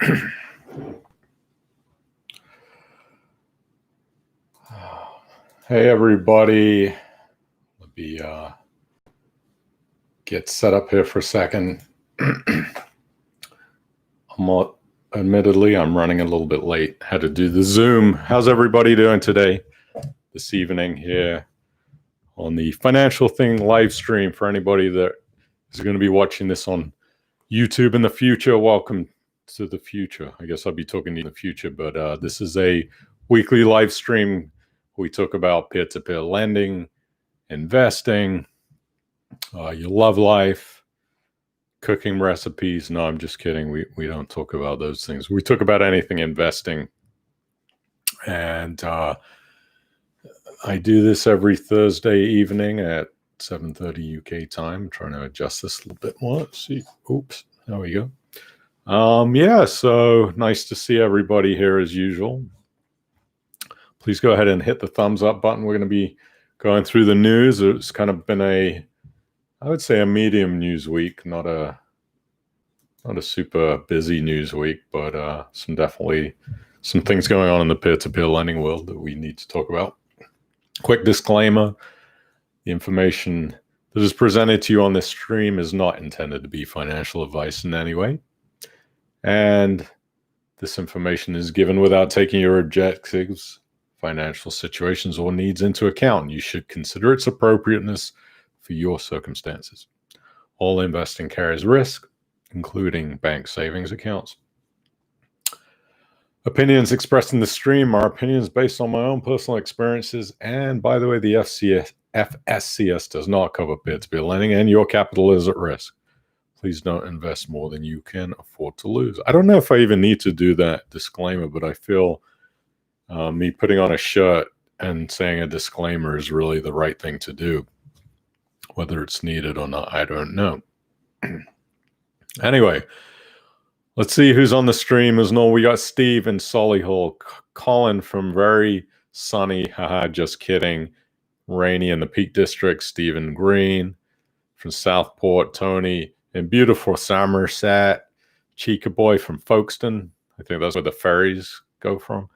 Hey everybody, let me get set up here for a second. Admittedly, I'm running a little bit late. Had to do the Zoom. How's everybody doing today? This evening here on the Financial Thing live stream. For anybody that is going to be watching this on YouTube in the future, welcome to the future. I guess I'll be talking to you in the future, but this is a weekly live stream. We talk about peer-to-peer lending, investing, your love life, cooking recipes. No, I'm just kidding. We don't talk about those things. We talk about anything investing. And I do this every Thursday evening at 7:30 UK time. I'm trying to adjust this a little bit more. Let's see. Oops. There we go. Yeah, so nice to see everybody here as usual. Please go ahead and hit the thumbs up button. We're going to be going through the news. It's kind of been I would say a medium news week, not a super busy news week, but definitely some things going on in the peer-to-peer lending world that we need to talk about. Quick disclaimer, the information that is presented to you on this stream is not intended to be financial advice in any way. And this information is given without taking your objectives, financial situations, or needs into account. You should consider its appropriateness for your circumstances. All investing carries risk, including bank savings accounts. Opinions expressed in the stream are opinions based on my own personal experiences. And by the way, the FSCS does not cover peer-to-peer lending, and your capital is at risk. Please don't invest more than you can afford to lose. I don't know if I even need to do that disclaimer, but I feel me putting on a shirt and saying a disclaimer is really the right thing to do. Whether it's needed or not, I don't know. Anyway, let's see who's on the stream. As normal, we got Steve in Solihull, Colin from very sunny, haha, just kidding, rainy in the Peak District, Stephen Green from Southport, Tony in beautiful Somerset, Chica Boy from Folkestone. I think that's where the ferries go from.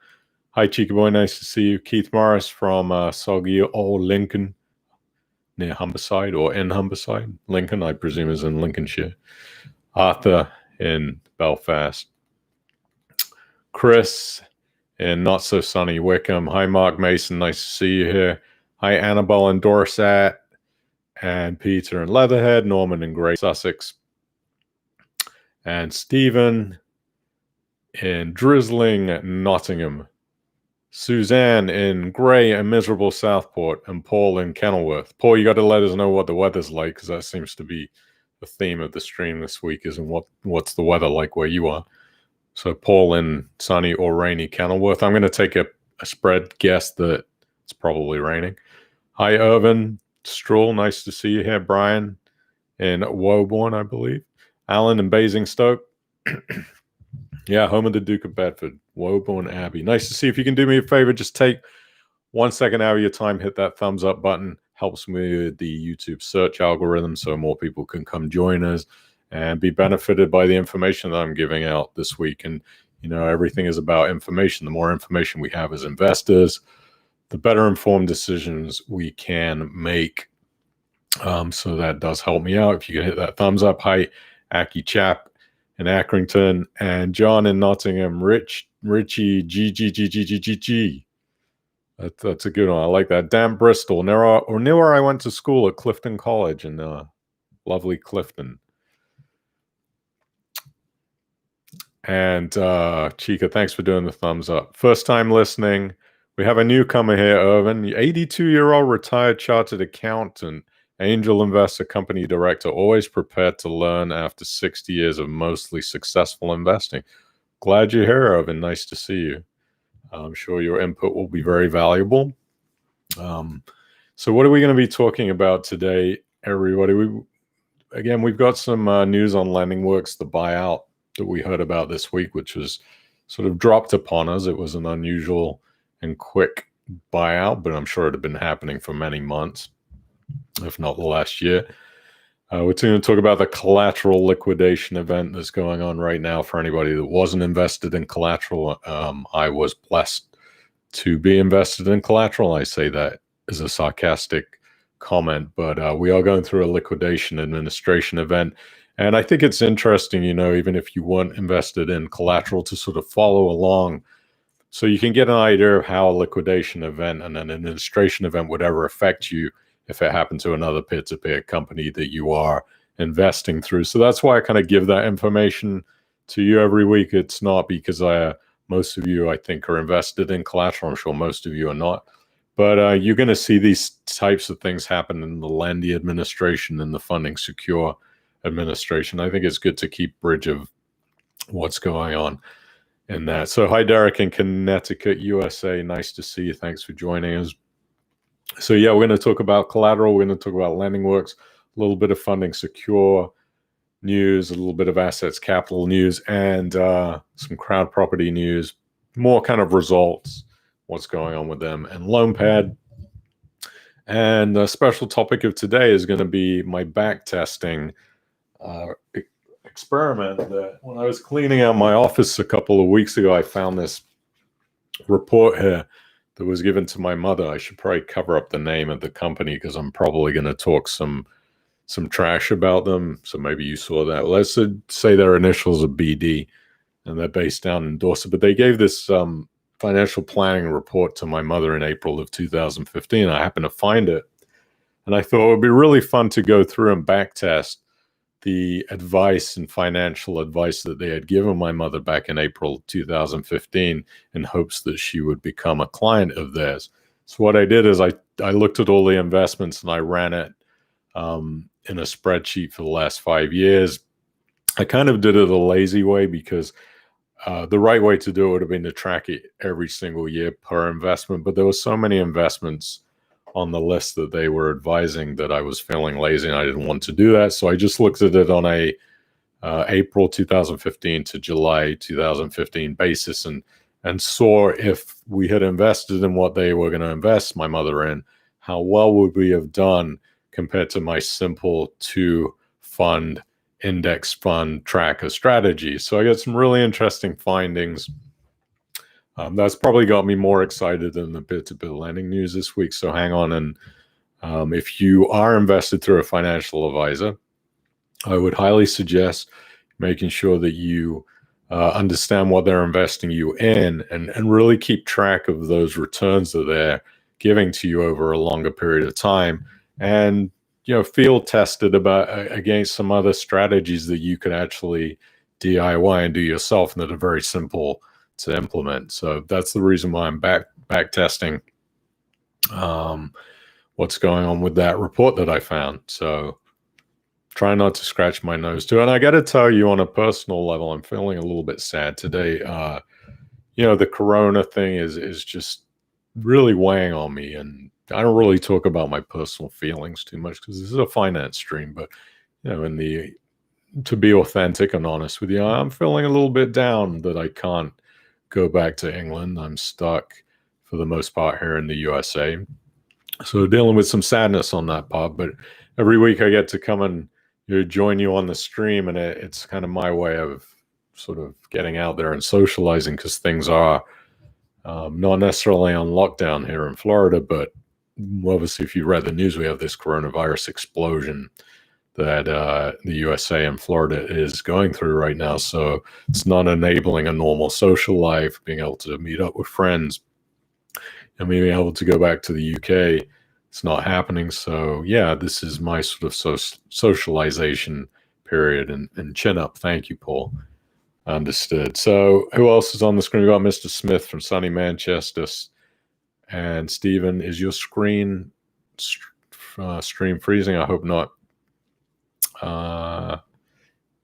Hi, Chica Boy, nice to see you. Keith Morris from soggy old Lincoln, near Humberside or in Humberside. Lincoln, I presume, is in Lincolnshire. Arthur in Belfast. Chris in not so sunny Wickham. Hi, Mark Mason, nice to see you here. Hi, Annabelle in Dorset. And Peter in Leatherhead, Norman in Great Sussex, and Stephen in drizzling Nottingham, Suzanne in grey and miserable Southport, and Paul in Kenilworth. Paul, you got to let us know what the weather's like, because that seems to be the theme of the stream this week, isn't what's the weather like where you are. So Paul in sunny or rainy Kenilworth. I'm going to take a spread guess that it's probably raining. Hi, Irvin Stroll, nice to see you here. Brian in Woburn, I believe. Alan in Basingstoke. Yeah, home of the Duke of Bedford. Woburn Abbey. Nice to see you. If you can do me a favor, just take 1 second out of your time, hit that thumbs up button. Helps me with the YouTube search algorithm so more people can come join us and be benefited by the information that I'm giving out this week. And, you know, everything is about information. The more information we have as investors, the better informed decisions we can make. So that does help me out. If you can hit that thumbs up. Hi, Aki Chap in Accrington, and John in Nottingham. Richie G. That's a good one. I like that. Dan Bristol, near where I went to school at Clifton College in lovely Clifton. And Chica, thanks for doing the thumbs up. First time listening. We have a newcomer here, Irvin, 82-year-old retired chartered accountant, angel investor, company director, always prepared to learn after 60 years of mostly successful investing. Glad you're here, Irvin. Nice to see you. I'm sure your input will be very valuable. So what are we going to be talking about today, everybody? We've got some news on LendingWorks, the buyout that we heard about this week, which was sort of dropped upon us. It was an unusual and quick buyout, but I'm sure it had been happening for many months, if not the last year. We're going to talk about the Collateral liquidation event that's going on right now. For anybody that wasn't invested in Collateral, I was blessed to be invested in Collateral. I say that as a sarcastic comment, but we are going through a liquidation administration event. And I think it's interesting, even if you weren't invested in Collateral, to sort of follow along so you can get an idea of how a liquidation event and an administration event would ever affect you if it happened to another peer-to-peer company that you are investing through. So that's why I kind of give that information to you every week. It's not because most of you, I think, are invested in Collateral. I'm sure most of you are not. But you're going to see these types of things happen in the Lendy administration and the Funding Secure administration. I think it's good to keep bridge of what's going on in that. So hi, Derek in Connecticut, USA. Nice to see you. Thanks for joining us. So yeah, we're going to talk about Collateral. We're going to talk about LendingWorks, a little bit of Funding Secure news, a little bit of Assets Capital news, and some Crowdproperty news, more kind of results, what's going on with them, and Loanpad. And the special topic of today is going to be my backtesting experiment. That when I was cleaning out my office a couple of weeks ago, I found this report here that was given to my mother. I should probably cover up the name of the company because I'm probably going to talk some trash about them. So maybe you saw that. Let's say their initials are BD, and they're based down in Dorset. But they gave this financial planning report to my mother in April of 2015. I happened to find it, and I thought it would be really fun to go through and backtest the advice and financial advice that they had given my mother back in April 2015 in hopes that she would become a client of theirs. So what I did is I looked at all the investments and I ran it in a spreadsheet for the last 5 years. I kind of did it a lazy way because the right way to do it would have been to track it every single year per investment, but there were so many investments on the list that they were advising that I was feeling lazy and I didn't want to do that. So I just looked at it on a April 2015 to July 2015 basis and saw if we had invested in what they were going to invest my mother in, how well would we have done compared to my simple two-fund index fund tracker strategy. So I got some really interesting findings. That's probably got me more excited than the peer-to-peer lending news this week. So hang on. And if you are invested through a financial advisor, I would highly suggest making sure that you understand what they're investing you in and really keep track of those returns that they're giving to you over a longer period of time. And field tested against some other strategies that you could actually DIY and do yourself and that are very simple to implement. So that's the reason why I'm back testing what's going on with that report that I found. So try not to scratch my nose too. And I got to tell you, on a personal level, I'm feeling a little bit sad today. The corona thing is just really weighing on me, and I don't really talk about my personal feelings too much because this is a finance stream. But to be authentic and honest with you, I'm feeling a little bit down that I can't go back to England. I'm stuck for the most part here in the USA. So dealing with some sadness on that part, but every week I get to come and join you on the stream, and it's kind of my way of sort of getting out there and socializing because things are not necessarily on lockdown here in Florida, but obviously if you read the news, we have this coronavirus explosion that the USA and Florida is going through right now. So it's not enabling a normal social life, being able to meet up with friends and being able to go back to the UK. It's not happening. So yeah, this is my sort of socialization period, and chin up. Thank you, Paul. Understood. So who else is on the screen? We got Mr. Smith from sunny Manchester. And Stephen, is your screen stream freezing? I hope not.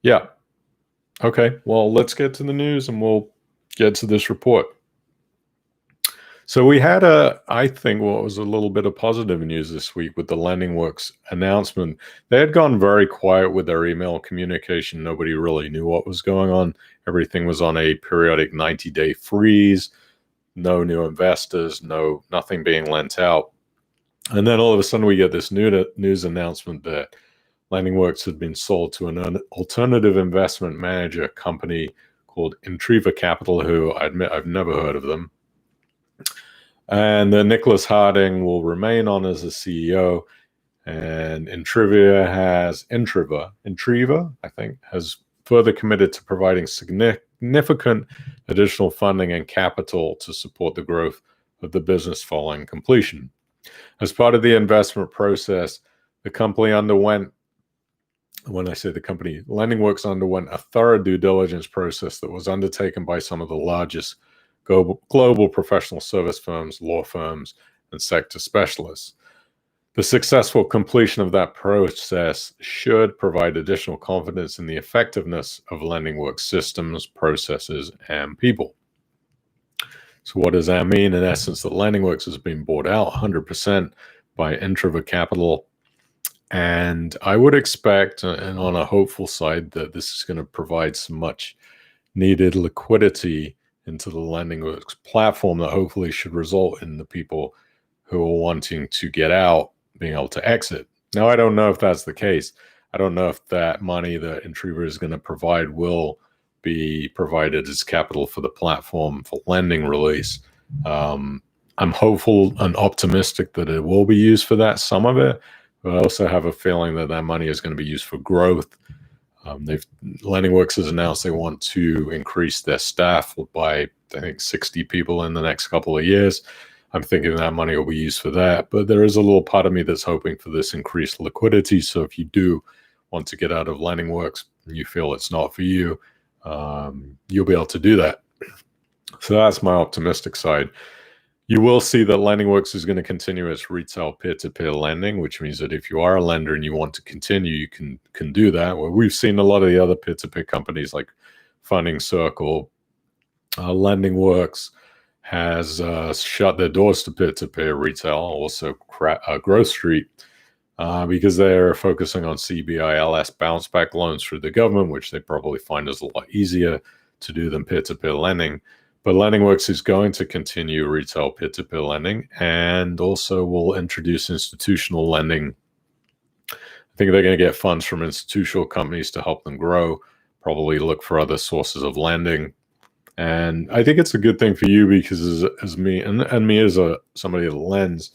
Yeah. Okay. Well, let's get to the news and we'll get to this report. So we had I think what was a little bit of positive news this week with the LendingWorks announcement. They had gone very quiet with their email communication. Nobody really knew what was going on. Everything was on a periodic 90-day freeze. No new investors, nothing being lent out. And then all of a sudden we get this news announcement that LendingWorks had been sold to an alternative investment manager company called Intriva Capital, who I admit I've never heard of them. And Nicholas Harding will remain on as the CEO. And Intriva, I think, has further committed to providing significant additional funding and capital to support the growth of the business following completion. As part of the investment process, the company underwent, when I say the company, LendingWorks underwent a thorough due diligence process that was undertaken by some of the largest global professional service firms, law firms, and sector specialists. The successful completion of that process should provide additional confidence in the effectiveness of LendingWorks systems, processes, and people. So what does that mean? In essence, that LendingWorks has been bought out 100% by Intriva Capital. And I would expect, and on a hopeful side, that this is going to provide some much needed liquidity into the LendingWorks platform that hopefully should result in the people who are wanting to get out being able to exit. Now, I don't know if that's the case. I don't know if that money that Intriva is going to provide will be provided as capital for the platform for lending release. I'm hopeful and optimistic that it will be used for that, some of it, but I also have a feeling that that money is going to be used for growth. LendingWorks has announced they want to increase their staff by, I think, 60 people in the next couple of years. I'm thinking that money will be used for that, but there is a little part of me that's hoping for this increased liquidity. So if you do want to get out of LendingWorks and you feel it's not for you, you'll be able to do that. So that's my optimistic side. You will see that LendingWorks is going to continue its retail peer-to-peer lending, which means that if you are a lender and you want to continue, you can do that. Well, we've seen a lot of the other peer-to-peer companies like Funding Circle, LendingWorks has shut their doors to peer-to-peer retail, also Growth Street, because they're focusing on CBILS bounce-back loans through the government, which they probably find is a lot easier to do than peer-to-peer lending. But LendingWorks is going to continue retail peer-to-peer lending and also will introduce institutional lending. I think they're going to get funds from institutional companies to help them grow, probably look for other sources of lending. And I think it's a good thing for you because as me and me as somebody that lends,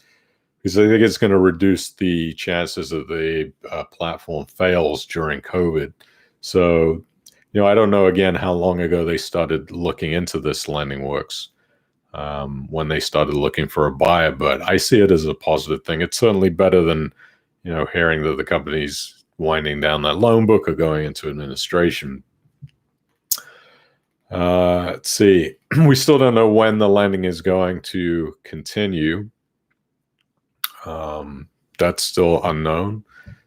because I think it's going to reduce the chances that the platform fails during COVID. So, I don't know, again, how long ago they started looking into this LendingWorks, when they started looking for a buyer, but I see it as a positive thing. It's certainly better than, hearing that the company's winding down that loan book or going into administration. Let's see. We still don't know when the lending is going to continue. That's still unknown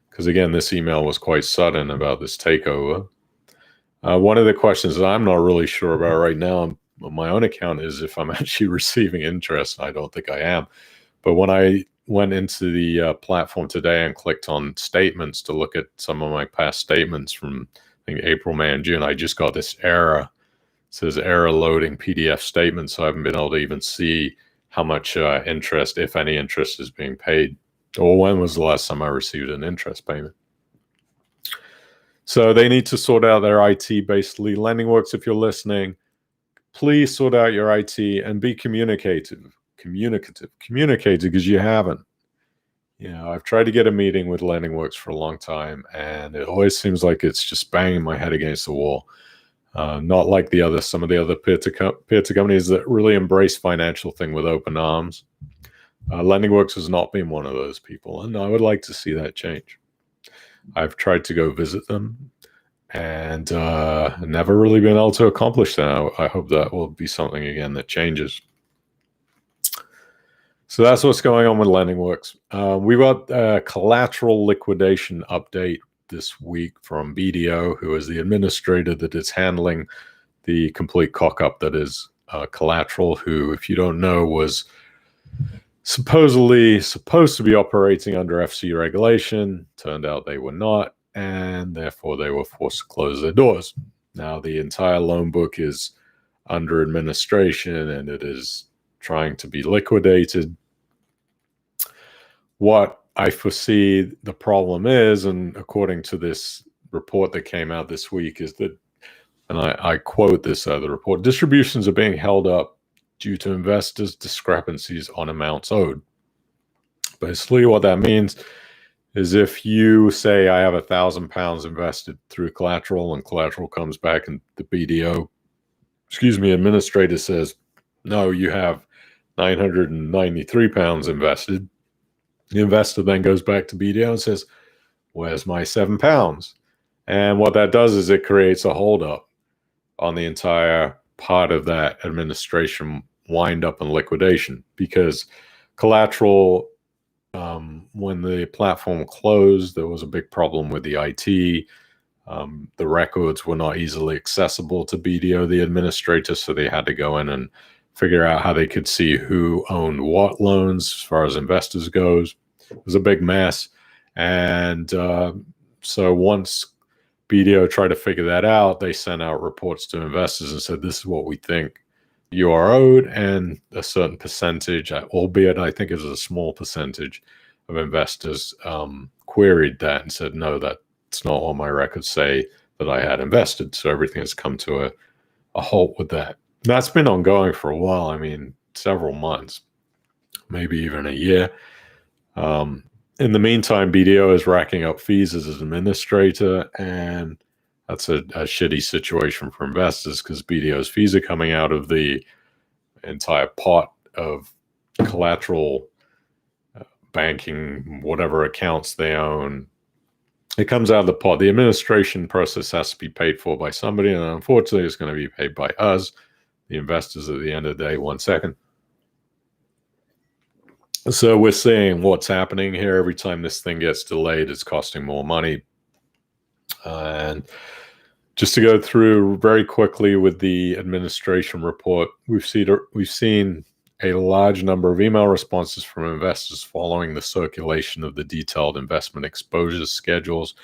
because, again, this email was quite sudden about this takeover. One of the questions that I'm not really sure about right now on my own account is if I'm actually receiving interest. I don't think I am. But when I went into the platform today and clicked on statements to look at some of my past statements from, I think, April, May, and June, I just got this error. It says error loading PDF statement, so I haven't been able to even see how much interest, if any interest, is being paid, or when was the last time I received an interest payment. So they need to sort out their IT, basically. LendingWorks, if you're listening, please sort out your IT and be communicative because you haven't. I've tried to get a meeting with LendingWorks for a long time, and it always seems like it's just banging my head against the wall. Not like some of the other peer-to companies that really embrace financial thing with open arms. LendingWorks has not been one of those people, and I would like to see that change. I've tried to go visit them and never really been able to accomplish that. I hope that will be something, again, that changes. So that's what's going on with LendingWorks. We got a Collateral liquidation update this week from BDO, who is the administrator that is handling the complete cock-up that is Collateral, who, if you don't know, was supposedly supposed to be operating under FC regulation. Turned out they were not, and therefore they were forced to close their doors. Now the entire loan book is under administration and it is trying to be liquidated. What I foresee the problem is, and according to this report that came out this week, is that, and I quote this the report, distributions are being held up due to investors' discrepancies on amounts owed. Basically, what that means is if you say I have £1,000 invested through Collateral and Collateral comes back and the BDO, administrator says, no, you have £993 invested. The investor then goes back to BDO and says, where's my £7? And what that does is it creates a holdup on the entire part of that administration wind up and liquidation, because Collateral, when the platform closed, there was a big problem with the IT. The records were not easily accessible to BDO, the administrator, so they had to go in and figure out how they could see who owned what loans as far as investors goes. It was a big mess. And so once BDO tried to figure that out, they sent out reports to investors and said, this is what we think you are owed. And a certain percentage, albeit I think it was a small percentage of investors, queried that and said, no, that's not what my records say that I had invested. So everything has come to a halt with that. That's been ongoing for a while. I mean, several months, maybe even a year. In the meantime, BDO is racking up fees as an administrator, and that's a shitty situation for investors because BDO's fees are coming out of the entire pot of Collateral banking, whatever accounts they own. It comes out of the pot. The administration process has to be paid for by somebody, and unfortunately, it's going to be paid by us, the investors, at the end of the day. One second. So we're seeing what's happening here. Every time this thing gets delayed, it's costing more money. And just to go through very quickly with the administration report, we've seen a large number of email responses from investors following the circulation of the detailed investment exposure schedules.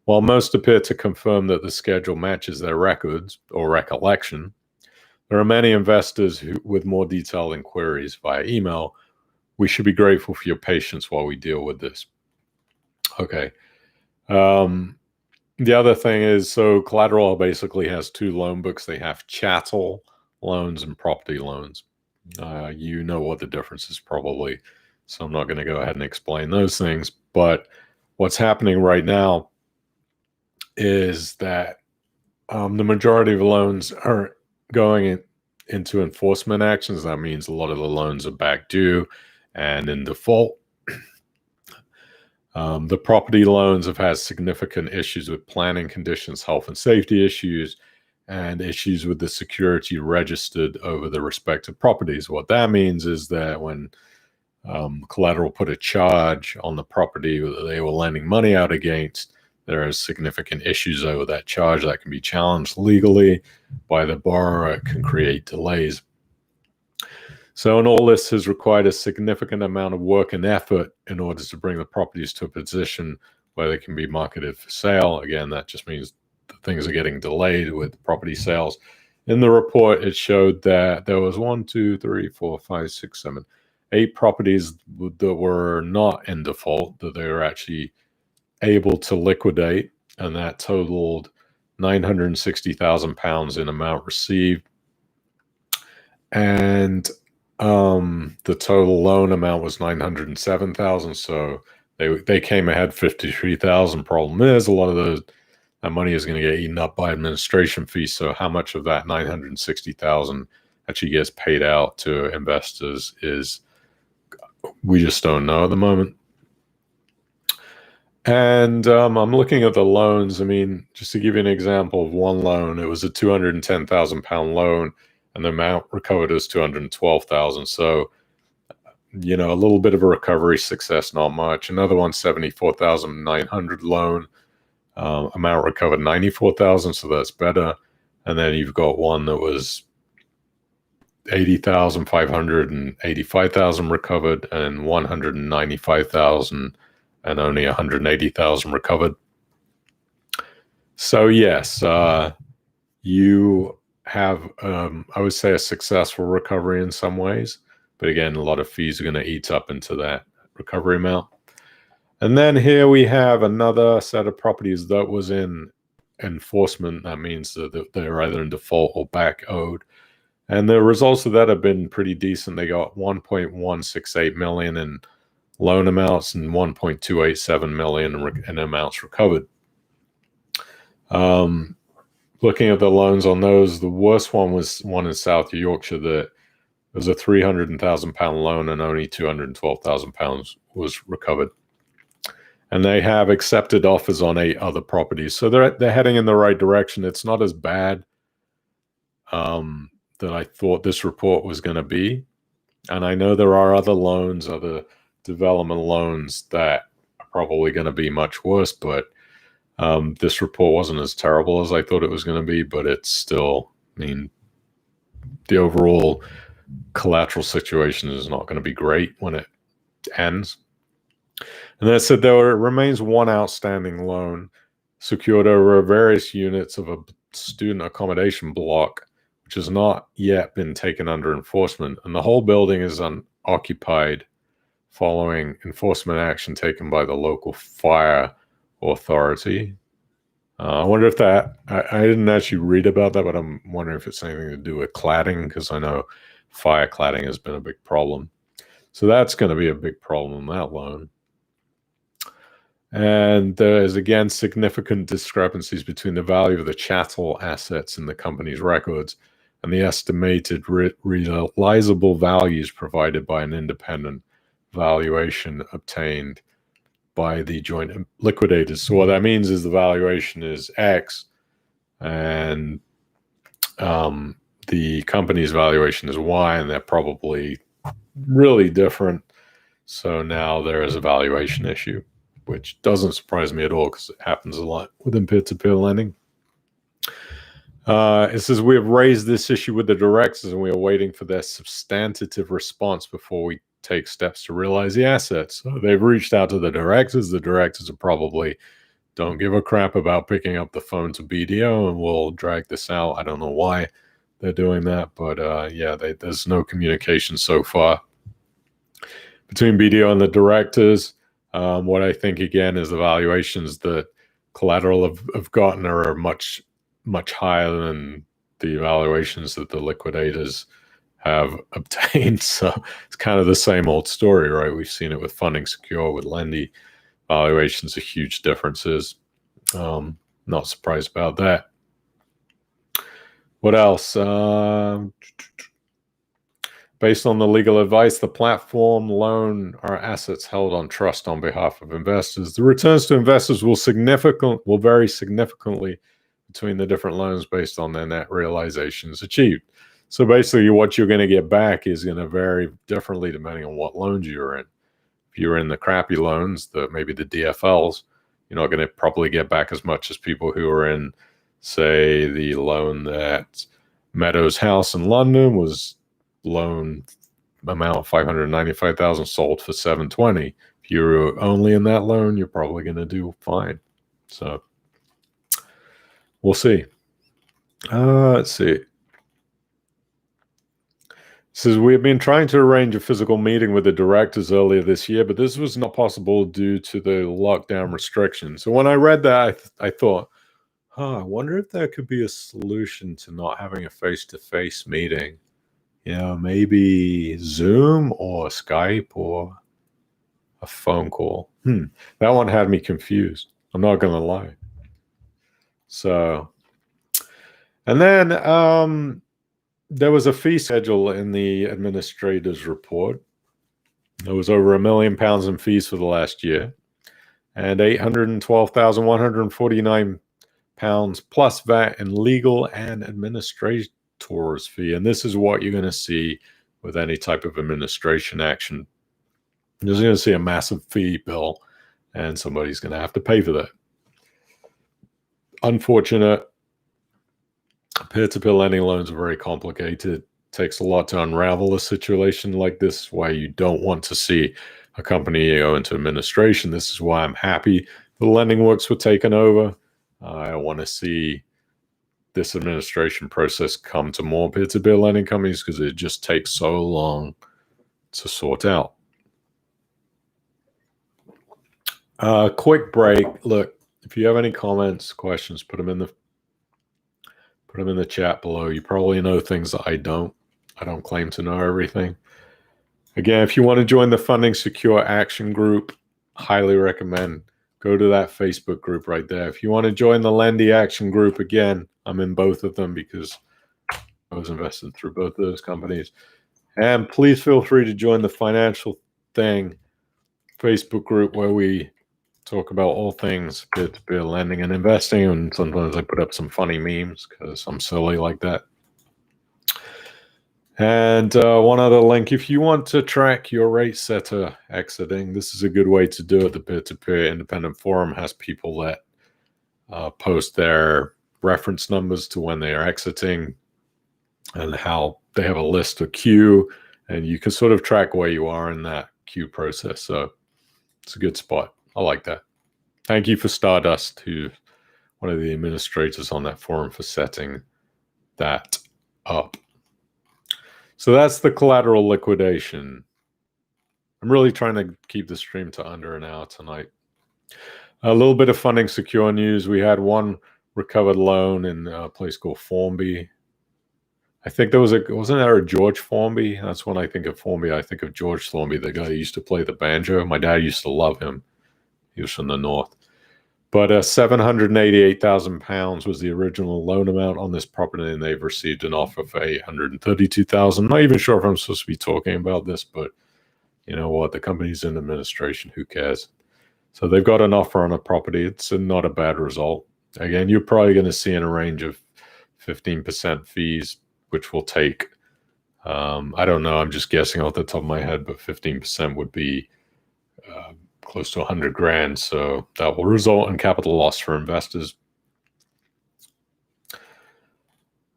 While most appear to confirm that the schedule matches their records or recollection, there are many investors with more detailed inquiries via email. We should be grateful for your patience while we deal with this. Okay. The other thing is, so Collateral basically has two loan books. They have chattel loans and property loans. You know what the difference is probably, so I'm not going to go ahead and explain those things. But what's happening right now is that the majority of loans are going into enforcement actions. That means a lot of the loans are back due and in default. The property loans have had significant issues with planning conditions, health and safety issues, and issues with the security registered over the respective properties. What that means is that when Collateral put a charge on the property that they were lending money out against, there are significant issues over that charge that can be challenged legally by the borrower. It can create delays. So, and all this has required a significant amount of work and effort in order to bring the properties to a position where they can be marketed for sale. Again, that just means that things are getting delayed with property sales. In the report, it showed that there was 8 properties that were not in default, that they were actually able to liquidate, and that totaled £960,000 in amount received. And the total loan amount was $907,000, so they came ahead $53,000. Problem is, a lot of that money is going to get eaten up by administration fees. So how much of that $960,000 actually gets paid out to investors is, we just don't know at the moment. And I'm looking at the loans. I mean, just to give you an example of one loan, it was a £210,000 loan, and the amount recovered is $212,000. So, you know, a little bit of a recovery success, not much. Another one, $74,900 loan, amount recovered $94,000, so that's better. And then you've got one that was $80,500 and $85,000 recovered, and $195,000 and only $180,000 recovered. So yes, you have, I would say, a successful recovery in some ways, but again, a lot of fees are going to eat up into that recovery amount. And then here we have another set of properties that was in enforcement. That means that they're either in default or back owed. And the results of that have been pretty decent. They got 1.168 million in loan amounts and 1.287 million in amounts recovered. Looking at the loans on those, the worst one was one in South Yorkshire that was a £300,000 loan and only £212,000 was recovered. And they have accepted offers on 8 other properties. So they're heading in the right direction. It's not as bad that I thought this report was going to be. And I know there are other loans, other development loans that are probably going to be much worse, but this report wasn't as terrible as I thought it was going to be, but it's still, I mean, the overall collateral situation is not going to be great when it ends. And then it said there remains one outstanding loan secured over various units of a student accommodation block, which has not yet been taken under enforcement. And the whole building is unoccupied following enforcement action taken by the local fire authority. I wonder if that, I didn't actually read about that, but I'm wondering if it's anything to do with cladding, because I know fire cladding has been a big problem. So that's going to be a big problem in that loan. And there is, again, significant discrepancies between the value of the chattel assets in the company's records and the estimated realizable values provided by an independent valuation obtained by the joint liquidators. So what that means is the valuation is X and the company's valuation is Y, and they're probably really different. So now there is a valuation issue, which doesn't surprise me at all because it happens a lot within peer-to-peer lending. It says, we have raised this issue with the directors and we are waiting for their substantive response before we take steps to realize the assets. So they've reached out to the directors. The directors are probably don't give a crap about picking up the phone to BDO, and we'll drag this out. I don't know why they're doing that, but yeah, there's no communication so far between BDO and the directors. What I think, again, is the valuations that Collateral have gotten are much higher than the valuations that the liquidators have obtained. So it's kind of the same old story, right? We've seen it with Funding Secure, with Lendy. Valuations are huge differences. Not surprised about that. What else? Based on the legal advice, the platform loan are assets held on trust on behalf of investors. The returns to investors will vary significantly between the different loans based on their net realizations achieved. So basically what you're going to get back is going to vary differently depending on what loans you're in. If you're in the crappy loans, maybe the DFLs, you're not going to probably get back as much as people who are in, say, the loan that Meadows House in London was loan amount 595,000, sold for 720. If you're only in that loan, you're probably going to do fine. So we'll see. Let's see. It says, we have been trying to arrange a physical meeting with the directors earlier this year, but this was not possible due to the lockdown restrictions. So when I read that, I thought, I wonder if there could be a solution to not having a face-to-face meeting. Maybe Zoom or Skype or a phone call. That one had me confused. I'm not going to lie. So, and then there was a fee schedule in the administrator's report. There was over £1 million in fees for the last year, and £812,149 plus VAT and legal and administrator's fee. And this is what you're going to see with any type of administration action. You're going to see a massive fee bill, and somebody's going to have to pay for that. Unfortunate. Peer-to-peer lending loans are very complicated. It takes a lot to unravel a situation like this, why you don't want to see a company go into administration. This is why I'm happy the lending works were taken over. I want to see this administration process come to more peer-to-peer lending companies because it just takes so long to sort out. Quick break. Look, if you have any comments, questions, put them in the chat below. You probably know things that I don't. I don't claim to know everything. Again, if you want to join the Funding Secure Action Group, highly recommend go to that Facebook group right there. If you want to join the Lendy Action Group, again, I'm in both of them because I was invested through both of those companies. And please feel free to join the Financial Thing Facebook group where we talk about all things peer-to-peer lending and investing. And sometimes I put up some funny memes because I'm silly like that. And one other link, if you want to track your Ratesetter exiting, this is a good way to do it. The peer-to-peer independent forum has people that post their reference numbers to when they are exiting and how they have a list of queue, and you can sort of track where you are in that queue process. So it's a good spot. I like that. Thank you for Stardust, who's one of the administrators on that forum, for setting that up. So that's the collateral liquidation. I'm really trying to keep the stream to under an hour tonight. A little bit of Funding Secure news. We had one recovered loan in a place called Formby. I think there was wasn't there a George Formby? That's when I think of Formby. I think of George Formby, the guy who used to play the banjo. My dad used to love him. He was from the north. But £788,000 was the original loan amount on this property, and they've received an offer for $832,000. I'm not even sure if I'm supposed to be talking about this, but you know what? The company's in administration. Who cares? So they've got an offer on a property. It's not a bad result. Again, you're probably going to see in a range of 15% fees, which will take, I don't know, I'm just guessing off the top of my head, but 15% would be close to 100 grand. So that will result in capital loss for investors.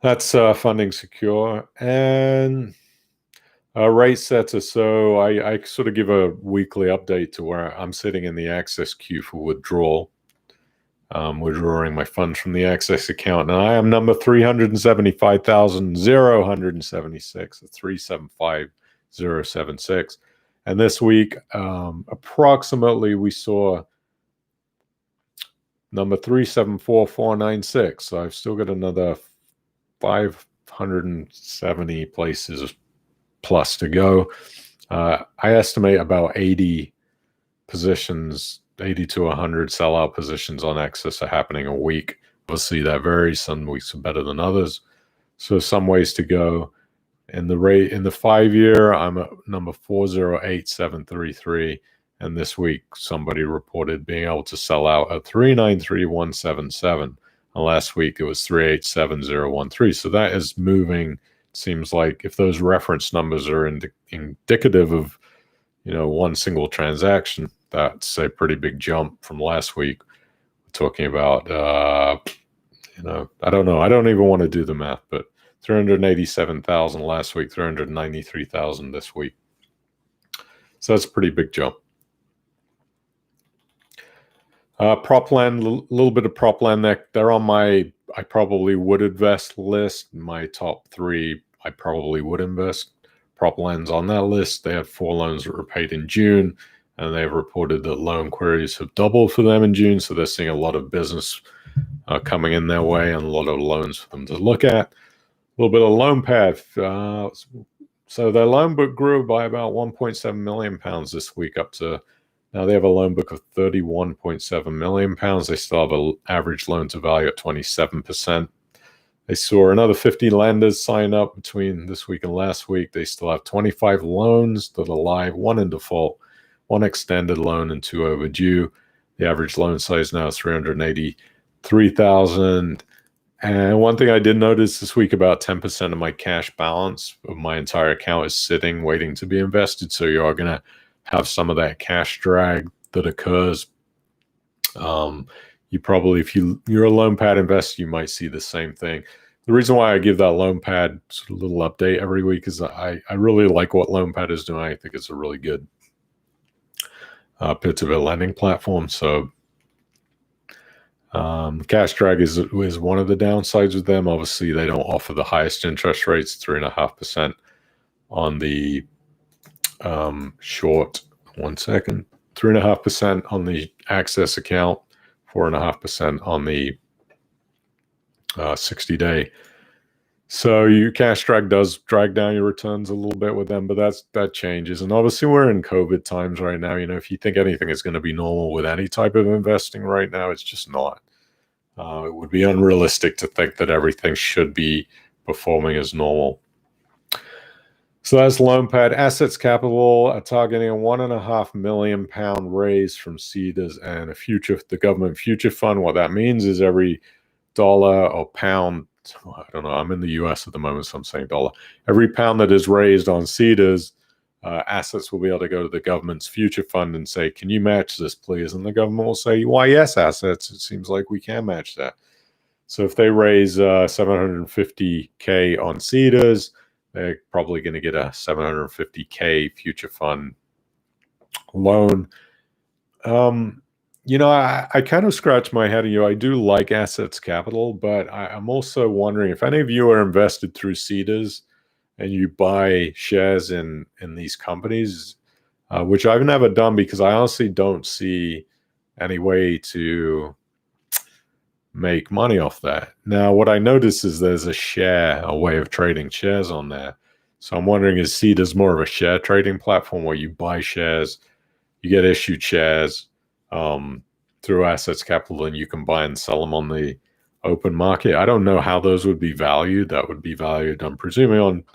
That's Funding Secure. And Ratesetter. So I sort of give a weekly update to where I'm sitting in the access queue for withdrawal. Withdrawing my funds from the access account. And I am number 375,076 at 375,076. And this week, approximately, we saw number 374,496. So I've still got another 570 places plus to go. I estimate about 80 positions, 80 to 100 sellout positions on Access are happening a week. Obviously, that varies. Some weeks are better than others. So some ways to go. In the 5-year, I'm at number 408,733. And this week, somebody reported being able to sell out at 393,177. And last week, it was 387,013. So that is moving. Seems like if those reference numbers are indicative of, one single transaction, that's a pretty big jump from last week. We're talking about, I don't know. I don't even want to do the math, but 387,000 last week, 393,000 this week. So that's a pretty big jump. PropLand, a little bit of PropLand. They're on my I probably would invest list. My top 3, I probably would invest. PropLand's on that list. They had 4 loans that were paid in June, and they've reported that loan queries have doubled for them in June. So they're seeing a lot of business coming in their way and a lot of loans for them to look at. A little bit of Loanpad. So their loan book grew by about £1.7 million this week up to, now they have a loan book of £31.7 million. They still have an average loan to value at 27%. They saw another 50 lenders sign up between this week and last week. They still have 25 loans that are live, 1 in default, 1 extended loan, and 2 overdue. The average loan size now is $383,000. And one thing I did notice this week, about 10% of my cash balance of my entire account is sitting, waiting to be invested. So you are going to have some of that cash drag that occurs. You probably, if you're a Loanpad investor, you might see the same thing. The reason why I give that Loanpad sort of little update every week is I really like what Loanpad is doing. I think it's a really good peer-to-peer lending platform. So cash drag is one of the downsides with them. Obviously, they don't offer the highest interest rates, 3.5% on the short. 1 second. 3.5% on the access account, 4.5% on the 60-day. So your cash drag does drag down your returns a little bit with them, but that changes. And obviously we're in COVID times right now. If you think anything is going to be normal with any type of investing right now, it's just not. It would be unrealistic to think that everything should be performing as normal. So that's Loanpad. Assets Capital are targeting a £1.5 million raise from seeders and the government future fund. What that means is every dollar or pound, I don't know, I'm in the US at the moment, so I'm saying dollar. Every pound that is raised on seeders, assets will be able to go to the government's future fund and say, can you match this, please? And the government will say, why, yes, assets. It seems like we can match that. So if they raise $750K on seeders, they're probably going to get a $750K future fund loan. I kind of scratch my head. I do like Assets Capital, but I'm also wondering if any of you are invested through seeders and you buy shares in these companies, which I've never done because I honestly don't see any way to make money off that. Now, what I notice is there's a way of trading shares on there. So I'm wondering, is seeders more of a share trading platform where you buy shares, you get issued shares through Assets Capital, and you can buy and sell them on the open market? I don't know how those would be valued. That would be valued, I'm presuming, on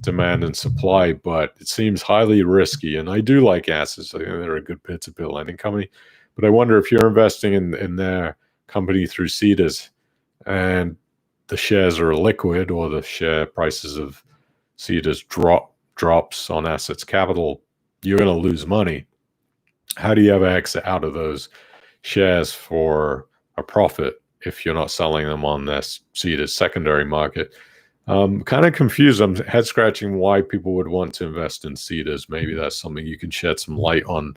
demand and supply, but it seems highly risky. And I do like assets. I think they're a good peer-to-peer lending company. But I wonder if you're investing in their company through seeders and the shares are liquid, or the share prices of seeders drops on Assets Capital, you're going to lose money. How do you ever exit out of those shares for a profit if you're not selling them on this seeded secondary market? Kind of confused. I'm head scratching why people would want to invest in seeders. Maybe that's something you can shed some light on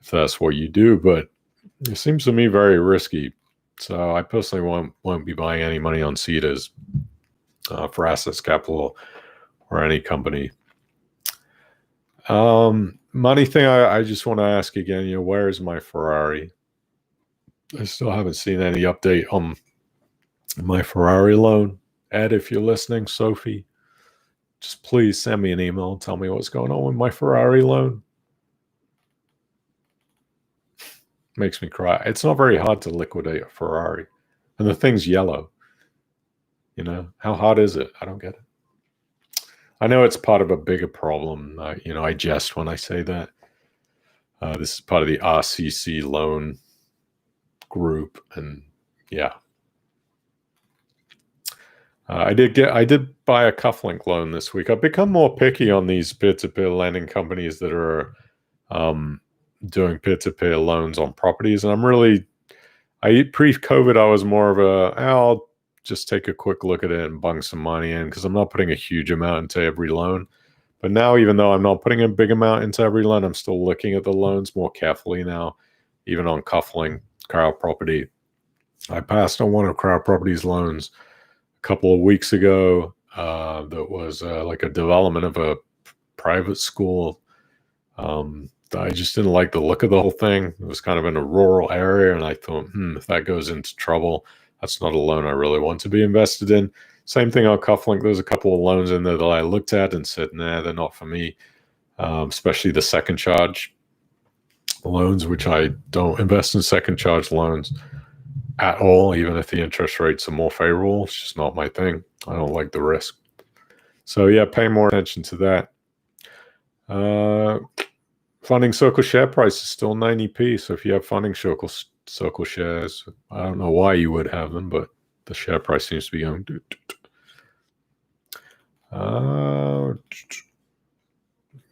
if that's what you do, but it seems to me very risky. So I personally won't be buying any money on seeders for Assets Capital or any company. Money thing, I just want to ask again, where is my Ferrari? I still haven't seen any update on my Ferrari loan. Ed, if you're listening, Sophie, just please send me an email and tell me what's going on with my Ferrari loan. Makes me cry. It's not very hard to liquidate a Ferrari. And the thing's yellow. How hard is it? I don't get it. I know it's part of a bigger problem. I jest when I say that. This is part of the RCC loan group, and yeah. I did buy a Kuflink loan this week. I've become more picky on these peer-to-peer lending companies that are doing peer-to-peer loans on properties, and pre-COVID, I was more of I'll just take a quick look at it and bung some money in because I'm not putting a huge amount into every loan. But now, even though I'm not putting a big amount into every loan, I'm still looking at the loans more carefully now, even on Kuflink, Crowdproperty. I passed on one of Crowdproperty's loans a couple of weeks ago. That was like a development of a private school. I just didn't like the look of the whole thing. It was kind of in a rural area, and I thought, if that goes into trouble, that's not a loan I really want to be invested in. Same thing on Kuflink. There's a couple of loans in there that I looked at and said, nah, they're not for me, especially the second charge loans, which I don't invest in second charge loans at all, even if the interest rates are more favorable. It's just not my thing. I don't like the risk. So yeah, pay more attention to that. Funding Circle share price is still 90p. So if you have Funding Circle shares, I don't know why you would have them, but the share price seems to be going.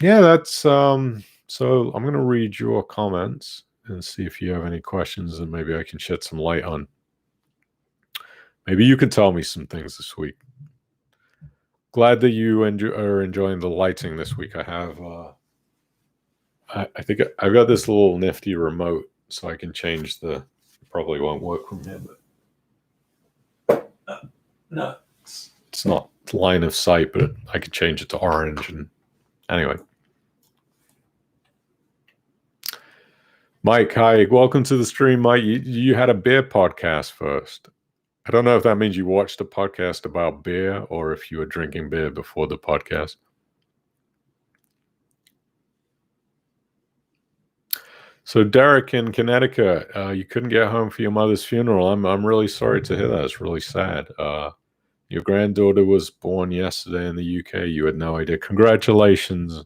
Yeah, that's so I'm going to read your comments and see if you have any questions, and maybe I can shed some light on. Maybe you can tell me some things this week. Glad that you are enjoying the lighting this week. I have I think I've got this little nifty remote, so I can change the. Probably won't work from here, but no, it's not line of sight, but I could change it to orange. And anyway, Mike, hi. Welcome to the stream, Mike. You had a beer podcast first. I don't know if that means you watched a podcast about beer or if you were drinking beer before the podcast. So Derek in Connecticut, you couldn't get home for your mother's funeral. I'm really sorry to hear that. It's really sad. Your granddaughter was born yesterday in the UK. You had no idea. Congratulations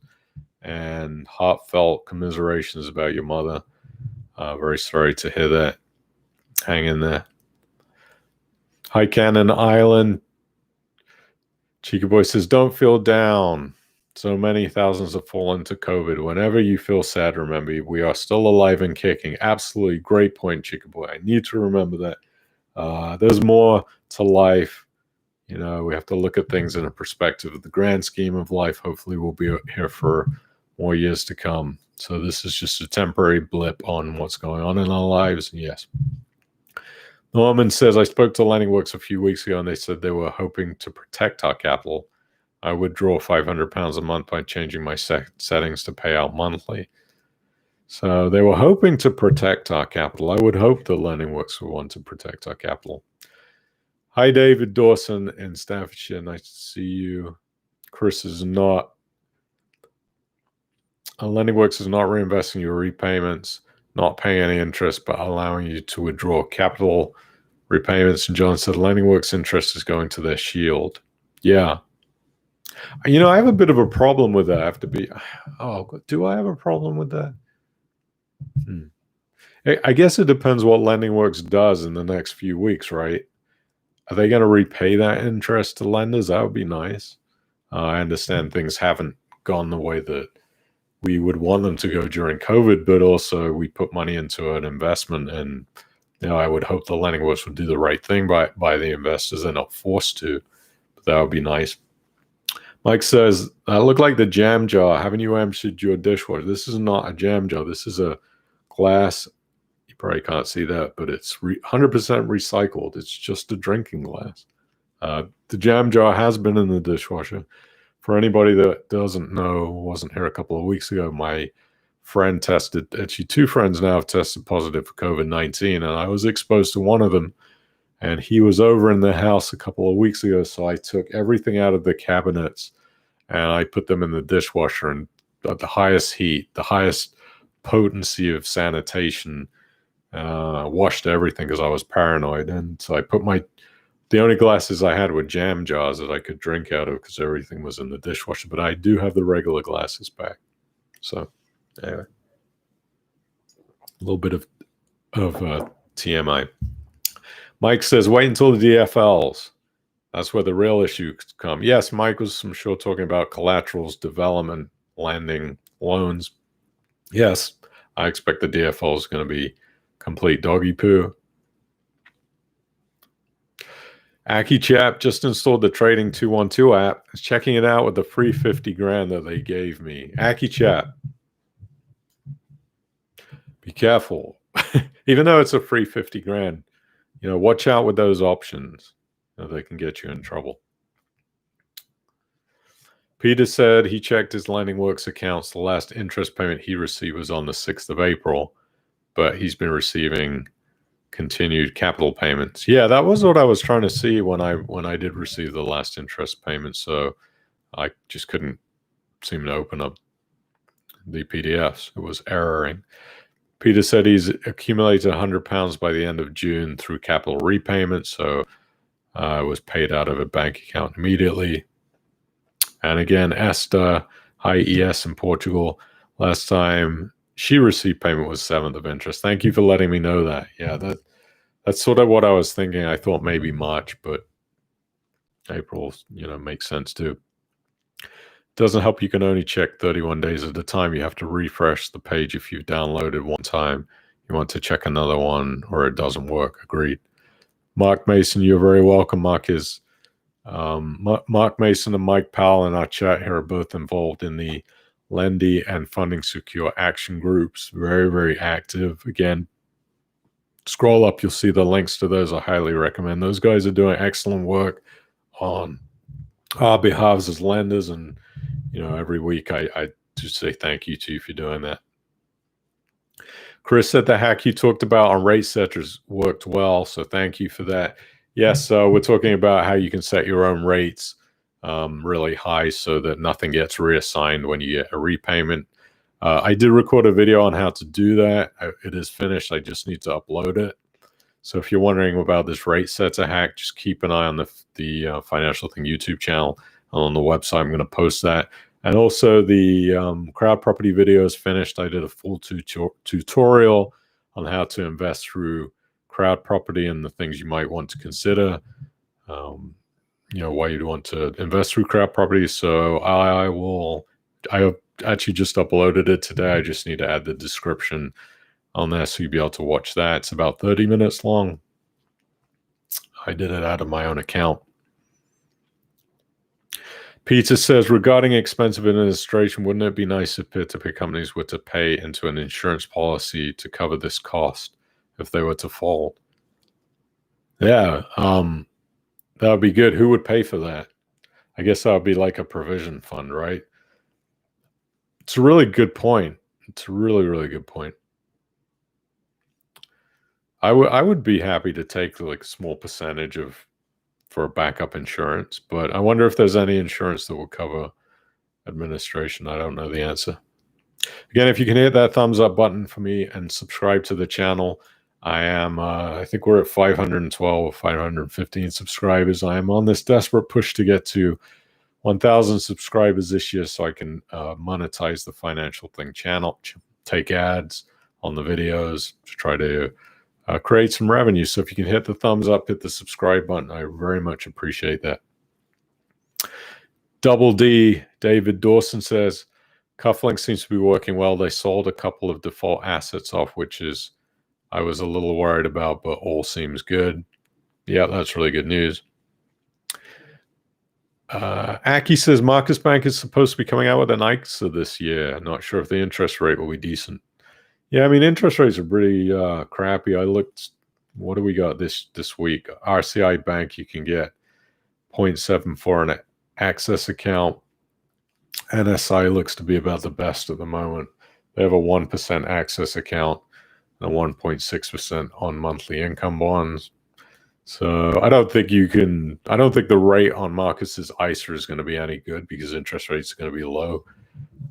and heartfelt commiserations about your mother. Very sorry to hear that. Hang in there. Hi, Cannon Island. Chica Boy says, don't feel down. So many thousands have fallen to COVID. Whenever you feel sad, remember, we are still alive and kicking. Absolutely great point, Chica Boy. I need to remember that. There's more to life. You know, we have to look at things in a perspective of the grand scheme of life. Hopefully we'll be here for more years to come. So this is just a temporary blip on what's going on in our lives. Yes. Norman says, I spoke to LendingWorks a few weeks ago and they said they were hoping to protect our capital. I would draw £500 a month by changing my settings to pay out monthly. So they were hoping to protect our capital. I would hope that LendingWorks would want to protect our capital. Hi, David Dawson in Staffordshire. Nice to see you. Chris is not. LendingWorks is not reinvesting your repayments, not paying any interest, but allowing you to withdraw capital repayments. And John said LendingWorks interest is going to their shield. Yeah. You know, I have a bit of a problem with that. I have to be, do I have a problem with that? I guess it depends what LendingWorks does in the next few weeks, right? Are they going to repay that interest to lenders? That would be nice. I understand things haven't gone the way that we would want them to go during COVID, but also we put money into an investment, and you know, I would hope the LendingWorks would do the right thing by the investors. They're not forced to, but that would be nice. Mike says, look like the jam jar. Haven't you emptied your dishwasher? This is not a jam jar. This is a glass. You probably can't see that, but it's 100% recycled. It's just a drinking glass. The jam jar has been in the dishwasher. For anybody that doesn't know, wasn't here a couple of weeks ago, my friend tested, actually 2 friends now have tested positive for COVID-19, and I was exposed to one of them, and he was over in the house a couple of weeks ago, so I took everything out of the cabinets, and I put them in the dishwasher, and at the highest heat, the highest potency of sanitation, washed everything because I was paranoid, and so I put the only glasses I had were jam jars that I could drink out of because everything was in the dishwasher. But I do have the regular glasses back. So, anyway, a little bit of TMI. Mike says, wait until the DFLs. That's where the real issues come. Yes, Mike was, I'm sure, talking about collaterals, development, lending, loans. Yes, I expect the DFL is going to be complete doggy poo. Aki Chap just installed the Trading 212 app. Is checking it out with the free 50 grand that they gave me. Aki Chap, be careful. Even though it's a free 50 grand, you know, watch out with those options. You know, they can get you in trouble. Peter said he checked his LendingWorks accounts. The last interest payment he received was on the 6th of April, but he's been receiving continued capital payments. Yeah, that was what I was trying to see when I did receive the last interest payment. So I just couldn't seem to open up the PDFs. It was erroring. Peter said he's accumulated £100 by the end of June through capital repayment. So it was paid out of a bank account immediately. And again, Esther, hi ES in Portugal. Last time she received payment was 7th of interest. Thank you for letting me know that. Yeah, that's sort of what I was thinking. I thought maybe March, but April, you know, makes sense too. Doesn't help. You can only check 31 days at a time. You have to refresh the page if you've downloaded one time. You want to check another one or it doesn't work. Agreed. Mark Mason, you're very welcome. Mark Mason and Mike Powell in our chat here are both involved in the Lendy and Funding Secure action groups. Very, very active. Again, scroll up, you'll see the links to those. I highly recommend. Those guys are doing excellent work on our behalves as lenders, and you know, every week I just say thank you to you for doing that. Chris said the hack you talked about on Ratesetters worked well, so thank you for that. Yes, we're talking about how you can set your own rates really high so that nothing gets reassigned when you get a repayment. I did record a video on how to do that. It is finished. I just need to upload it. So if you're wondering about this Ratesetter hack, just keep an eye on the Financial Thing YouTube channel. On the website, I'm going to post that. And also the Crowdproperty video is finished. I did a full tutorial on how to invest through Crowdproperty and the things you might want to consider. Why you'd want to invest through Crowdproperty. So I actually just uploaded it today. I just need to add the description on there so you'll be able to watch that. It's about 30 minutes long. I did it out of my own account. Peter says, regarding expensive administration, wouldn't it be nice if peer-to-peer companies were to pay into an insurance policy to cover this cost if they were to fold? Yeah, that would be good. Who would pay for that? I guess that would be like a provision fund, right? It's a really good point. It's a really, really good point. I would be happy to take like a small percentage for backup insurance, but I wonder if there's any insurance that will cover administration. I don't know the answer. Again, if you can hit that thumbs up button for me and subscribe to the channel. I think we're at 512, 515 subscribers. I am on this desperate push to get to 1,000 subscribers this year so I can monetize the Financial Thing channel, take ads on the videos to try to create some revenue. So if you can hit the thumbs up, hit the subscribe button, I very much appreciate that. Double D, David Dawson says, Kuflink seems to be working well. They sold a couple of default assets off, which is I was a little worried about, but all seems good. Yeah, that's really good news. Aki says, Marcus Bank is supposed to be coming out with an ISA this year. Not sure if the interest rate will be decent. Yeah, I mean, interest rates are pretty crappy. I looked, what do we got this week? RCI Bank, you can get 0.74 an access account. NSI looks to be about the best at the moment. They have a 1% access account and a 1.6% on monthly income bonds. So I don't think the rate on Marcus's ISA is going to be any good because interest rates are going to be low,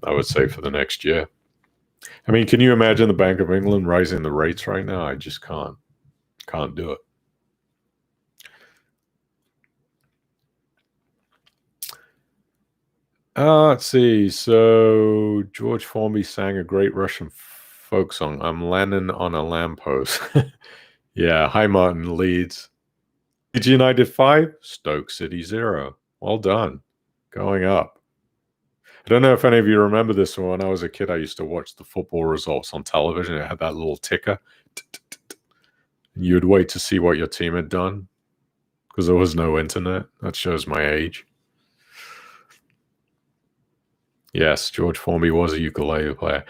I would say, for the next year. I mean, can you imagine the Bank of England raising the rates right now? I just can't do it. Let's see. So George Formby sang a great Russian folk song. I'm landing on a lamppost. Yeah. Hi, Martin. Leeds. Leeds United 5, Stoke City 0. Well done. Going up. I don't know if any of you remember this one. When I was a kid, I used to watch the football results on television. It had that little ticker. You would wait to see what your team had done because there was no internet. That shows my age. Yes, George Formby was a ukulele player.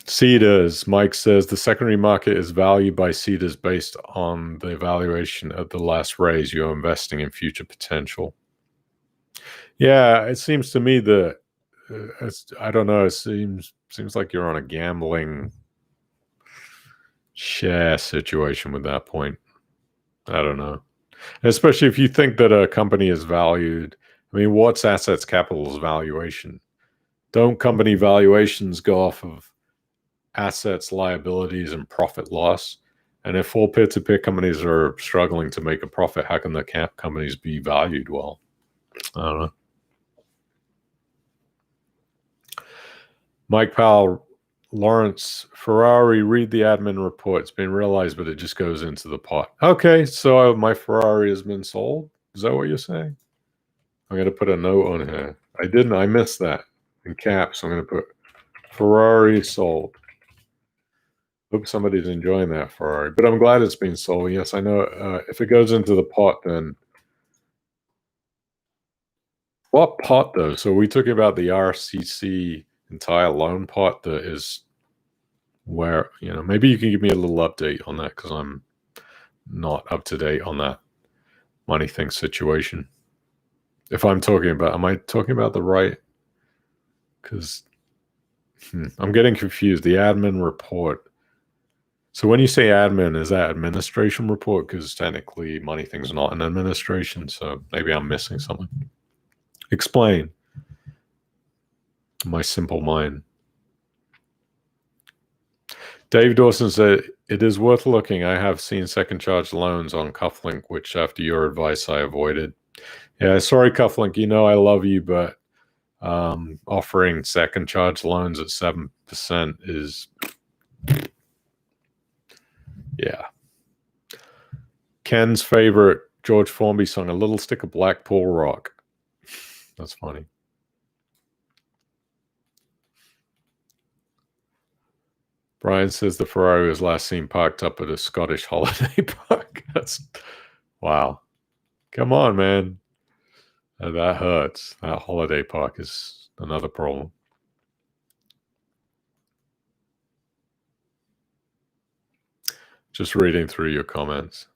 Cedars, Mike says, the secondary market is valued by Cedars based on the valuation of the last raise. You're investing in future potential. Yeah, it seems to me that I don't know. It seems like you're on a gambling share situation with that point. I don't know. Especially if you think that a company is valued. I mean, what's assets capital's valuation? Don't company valuations go off of assets, liabilities, and profit loss? And if all peer-to-peer companies are struggling to make a profit, how can the companies be valued well? I don't know. Mike Powell, Lawrence, Ferrari, read the admin report. It's been realized, but it just goes into the pot. Okay, so my Ferrari has been sold? Is that what you're saying? I'm going to put a note on here. I missed that in caps. I'm going to put Ferrari sold. Hope somebody's enjoying that Ferrari. But I'm glad it's been sold. Yes, I know. If it goes into the pot, then... What pot, though? So we talking about the RCC entire loan pot that is where, maybe you can give me a little update on that because I'm not up to date on that money thing situation. If I'm talking about, am I talking about the right? Because I'm getting confused. The admin report. So when you say admin, is that administration report? Because technically Money Thing's not an administration, so maybe I'm missing something. Explain. My simple mind. Dave Dawson said, it is worth looking. I have seen second charge loans on Kuflink, which after your advice I avoided. Yeah, sorry, Kuflink. You know I love you, but offering second charge loans at 7% is, yeah. Ken's favorite George Formby song, A Little Stick of Blackpool Rock. That's funny. Brian says the Ferrari was last seen parked up at a Scottish holiday park. That's, wow. Come on, man. That hurts. That holiday park is another problem. Just reading through your comments.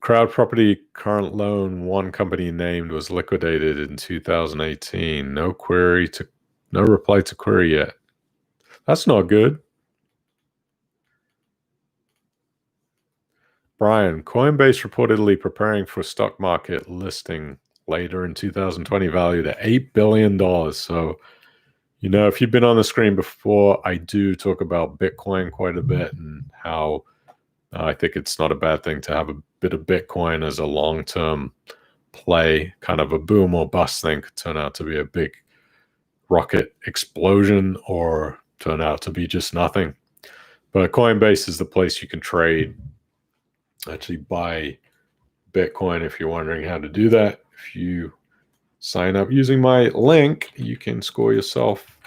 Crowdproperty current loan, one company named, was liquidated in 2018. No reply to query yet. That's not good. Brian, Coinbase reportedly preparing for stock market listing later in 2020, valued at $8 billion. So, you know, if you've been on the screen before, I do talk about Bitcoin quite a bit and how I think it's not a bad thing to have a bit of Bitcoin as a long-term play, kind of a boom or bust thing. Could turn out to be a big rocket explosion or turn out to be just nothing. But Coinbase is the place you can trade, actually buy Bitcoin. If you're wondering how to do that, if you sign up using my link, you can score yourself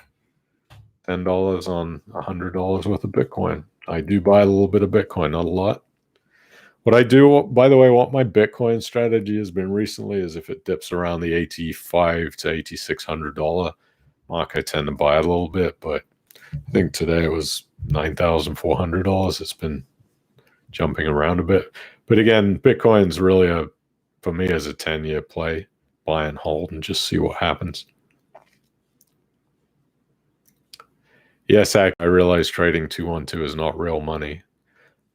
$10 on $100 worth of Bitcoin. I do buy a little bit of Bitcoin, not a lot. What I do, by the way, what my Bitcoin strategy has been recently is if it dips around the $8,500 to $8,600 mark, I tend to buy a little bit. But I think today it was $9,400. It's been jumping around a bit. But again, Bitcoin's really for me, as a 10-year play, buy and hold and just see what happens. Yes, I realize trading 212 is not real money.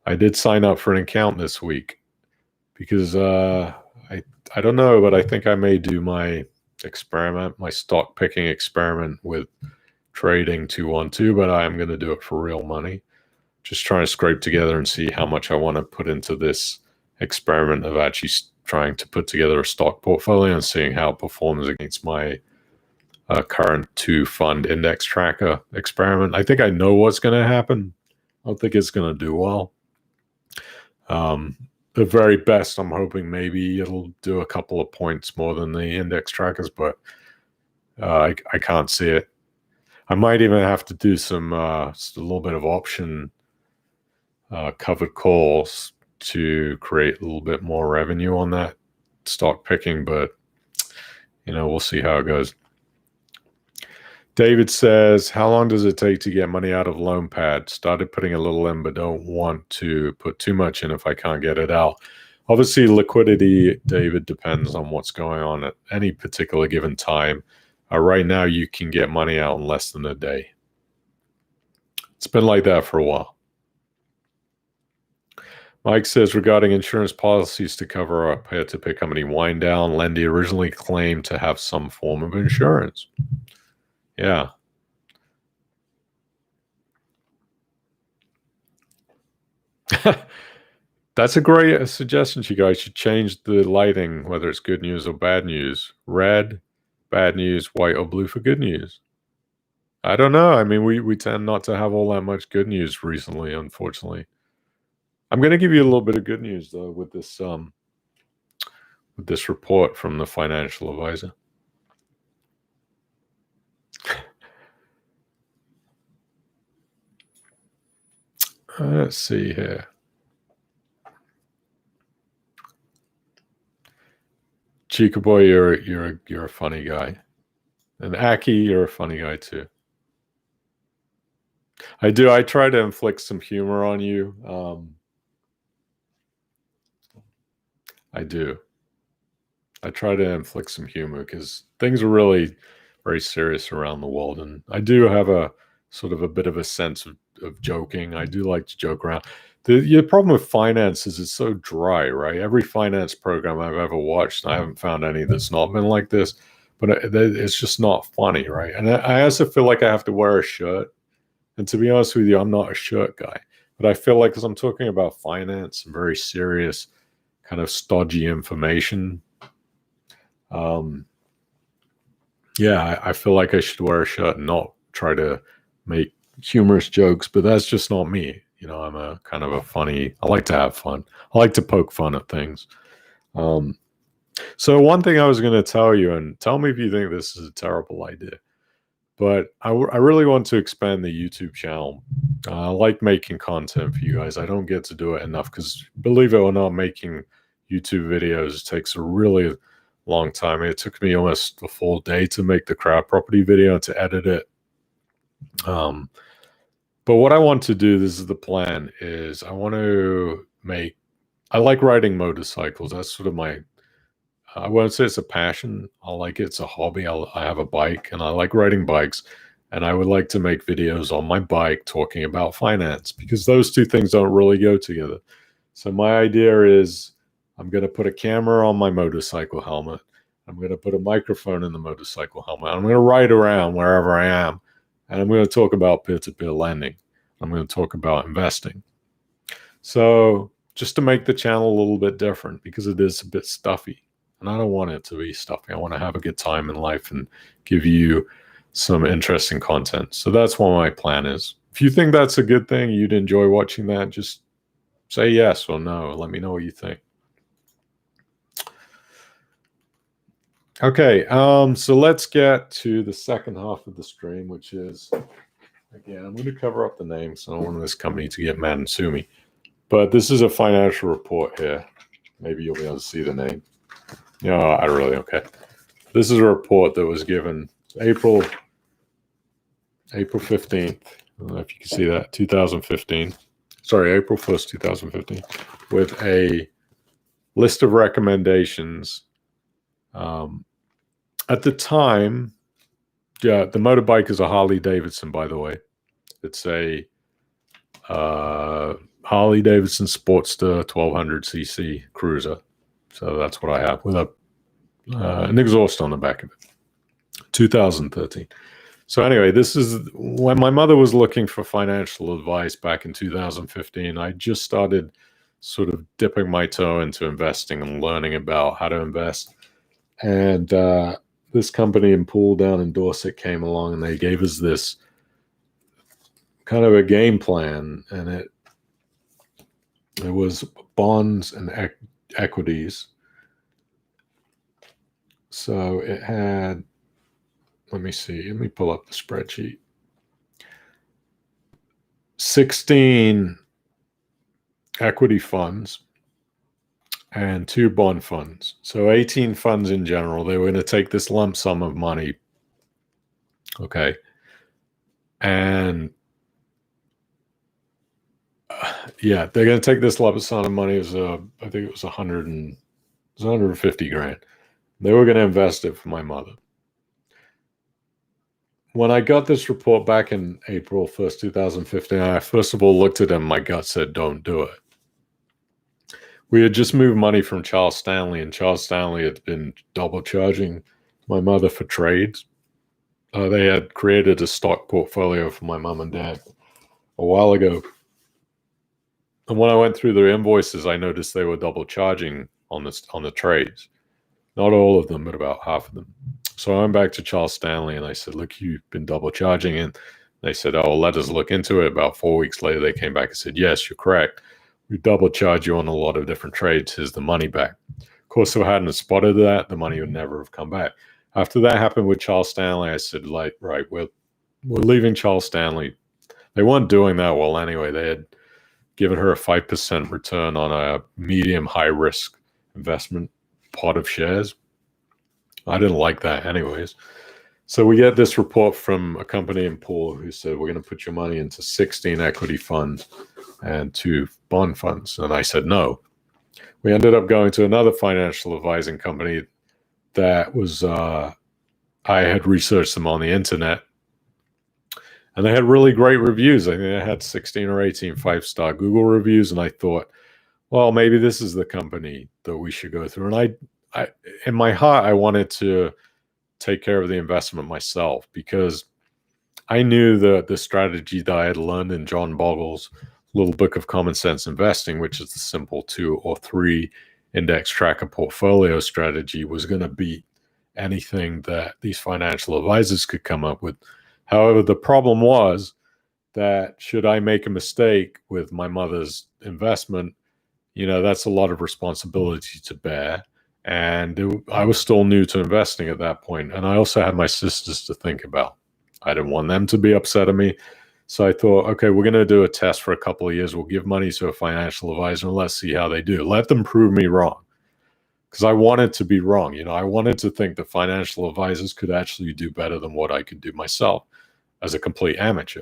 I did sign up for an account this week because I don't know, but I think I may do my experiment, my stock picking experiment with trading 212, but I am going to do it for real money. Just trying to scrape together and see how much I want to put into this experiment of actually trying to put together a stock portfolio and seeing how it performs against my current 2-fund index tracker experiment. I think I know what's going to happen. I don't think it's going to do well. The very best, I'm hoping maybe it'll do a couple of points more than the index trackers, but I can't see it. I might even have to do some just a little bit of option covered calls to create a little bit more revenue on that stock picking, but you know, we'll see how it goes. David says, how long does it take to get money out of Loanpad? Started putting a little in, but don't want to put too much in if I can't get it out. Obviously, liquidity, David, depends on what's going on at any particular given time. Right now, you can get money out in less than a day. It's been like that for a while. Mike says, regarding insurance policies to cover our peer-to-peer company wind down, Lendy originally claimed to have some form of insurance. Yeah. That's a great suggestion. You guys should change the lighting, whether it's good news or bad news. Red, bad news, white or blue for good news. I don't know. I mean, we tend not to have all that much good news recently, unfortunately. I'm going to give you a little bit of good news, though, with this report from the financial advisor. Let's see here. Chica boy, you're a funny guy, and Aki, you're a funny guy too. I try to inflict some humor on you. I do. I try to inflict some humor because things are really very serious around the world. And I do have a sort of a bit of a sense of joking. I do like to joke around. The problem with finance is it's so dry, right? Every finance program I've ever watched, I haven't found any that's not been like this, but it's just not funny, right? And I also feel like I have to wear a shirt. And to be honest with you, I'm not a shirt guy, but I feel like as I'm talking about finance and very serious, kind of stodgy information, yeah, I feel like I should wear a shirt and not try to make humorous jokes, but that's just not me. You know, I'm a kind of a funny, I like to have fun. I like to poke fun at things. So one thing I was going to tell you, and tell me if you think this is a terrible idea, but I really want to expand the YouTube channel. I like making content for you guys. I don't get to do it enough because, believe it or not, making YouTube videos takes a really long time. It took me almost a full day to make the Crowdproperty video and to edit it. But what I want to do, this is the plan, is I want to make, I like riding motorcycles. That's sort of my, I won't say it's a passion. I like it's a hobby. I have a bike and I like riding bikes. And I would like to make videos on my bike talking about finance because those two things don't really go together. So my idea is I'm going to put a camera on my motorcycle helmet. I'm going to put a microphone in the motorcycle helmet. I'm going to ride around wherever I am. And I'm going to talk about peer-to-peer lending. I'm going to talk about investing. So just to make the channel a little bit different because it is a bit stuffy. And I don't want it to be stuffy. I want to have a good time in life and give you some interesting content. So that's what my plan is. If you think that's a good thing, you'd enjoy watching that, just say yes or no. Let me know what you think. Okay, so let's get to the second half of the stream, which is, again, I'm going to cover up the name, so I don't want this company to get mad and sue me. But this is a financial report here. Maybe you'll be able to see the name. No, I really don't care. This is a report that was given April 15th. I don't know if you can see that, 2015. Sorry, April 1st, 2015, with a list of recommendations. At the time, yeah, the motorbike is a Harley Davidson, by the way. It's a Harley Davidson Sportster 1200cc cruiser. So that's what I have with an exhaust on the back of it. 2013. So anyway, this is when my mother was looking for financial advice back in 2015. I just started sort of dipping my toe into investing and learning about how to invest. And this company in Poole down in Dorset came along and they gave us this kind of a game plan. And it was bonds and equities. So it had, let me see, let me pull up the spreadsheet. 16 equity funds and 2 bond funds. So 18 funds in general. They were going to take this lump sum of money. Okay. And yeah, they're going to take this lump sum of money. It was, I think it was 150 grand. They were going to invest it for my mother. When I got this report back in April 1st, 2015, I first of all looked at it and my gut said, don't do it. We had just moved money from Charles Stanley, and Charles Stanley had been double charging my mother for trades. They had created a stock portfolio for my mom and dad a while ago. And when I went through their invoices, I noticed they were double charging on the trades. Not all of them, but about half of them. So I went back to Charles Stanley and I said, look, you've been double charging. And they said, oh, let us look into it. About 4 weeks later, they came back and said, yes, you're correct. We double charge you on a lot of different trades. Here's the money back. Of course, if I hadn't spotted that, the money would never have come back. After that happened with Charles Stanley, I said, like, right, we're leaving Charles Stanley. They weren't doing that well anyway. They had given her a 5% return on a medium high risk investment pot of shares. I didn't like that anyways. So we get this report from a company in Poole who said, we're going to put your money into 16 equity funds and 2 bond funds. And I said, no. We ended up going to another financial advising company. that was, I had researched them on the internet, and they had really great reviews. I think they had 16 or 18 5-star Google reviews, and I thought, well, maybe this is the company that we should go through. And I in my heart, I wanted to take care of the investment myself, because I knew that the strategy that I had learned in John Bogle's little book of common sense investing, which is the simple 2 or 3 index tracker portfolio strategy, was going to beat anything that these financial advisors could come up with. However, the problem was that should I make a mistake with my mother's investment, that's a lot of responsibility to bear. And I was still new to investing at that point. And I also had my sisters to think about. I didn't want them to be upset at me. So I thought, okay, we're going to do a test for a couple of years. We'll give money to a financial advisor and let's see how they do. Let them prove me wrong. Because I wanted to be wrong. I wanted to think that financial advisors could actually do better than what I could do myself as a complete amateur.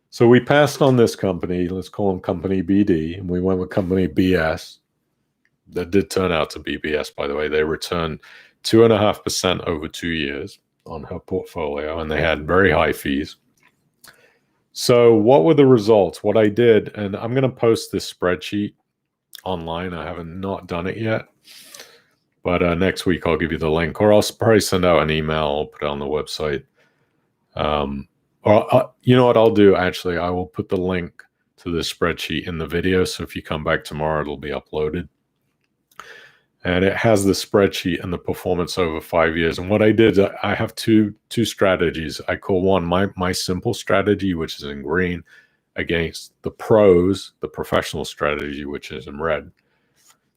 So we passed on this company. Let's call them Company BD. And we went with Company BS. That did turn out to be BS, by the way. They returned 2.5% over 2 years on her portfolio, and they had very high fees. So what were the results? What I did, and I'm going to post this spreadsheet online. I haven't not done it yet, but next week I'll give you the link, or I'll probably send out an email. I'll put it on the website. Or you know what I'll do? Actually, I will put the link to this spreadsheet in the video. So if you come back tomorrow, it'll be uploaded. And it has the spreadsheet and the performance over 5 years. And what I did, I have two strategies. I call one my simple strategy, which is in green, against the pros, the professional strategy, which is in red.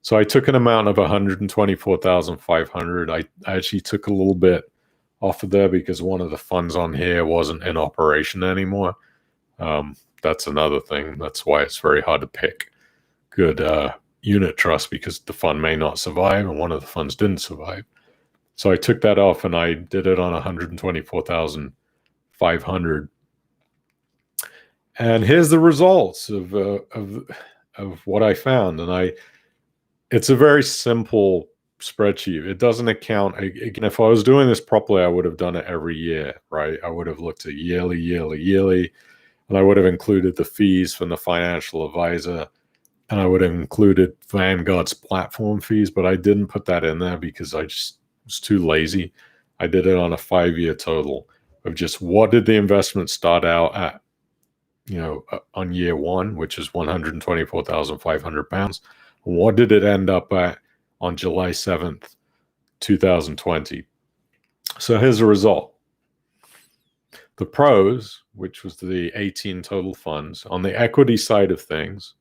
So I took an amount of 124,500. I actually took a little bit off of there because one of the funds on here wasn't in operation anymore. That's another thing. That's why it's very hard to pick good unit trust, because the fund may not survive, and one of the funds didn't survive. So I took that off and I did it on 124,500. And here's the results of what I found. And it's a very simple spreadsheet. It doesn't account, again, if I was doing this properly, I would have done it every year, right? I would have looked at yearly, and I would have included the fees from the financial advisor, and I would have included Vanguard's platform fees, but I didn't put that in there because I just was too lazy. I did it on a 5-year total of just what did the investment start out at, on year one, which is 124,500 pounds. What did it end up at on July 7th, 2020? So here's the result. The pros, which was the 18 total funds, on the equity side of things,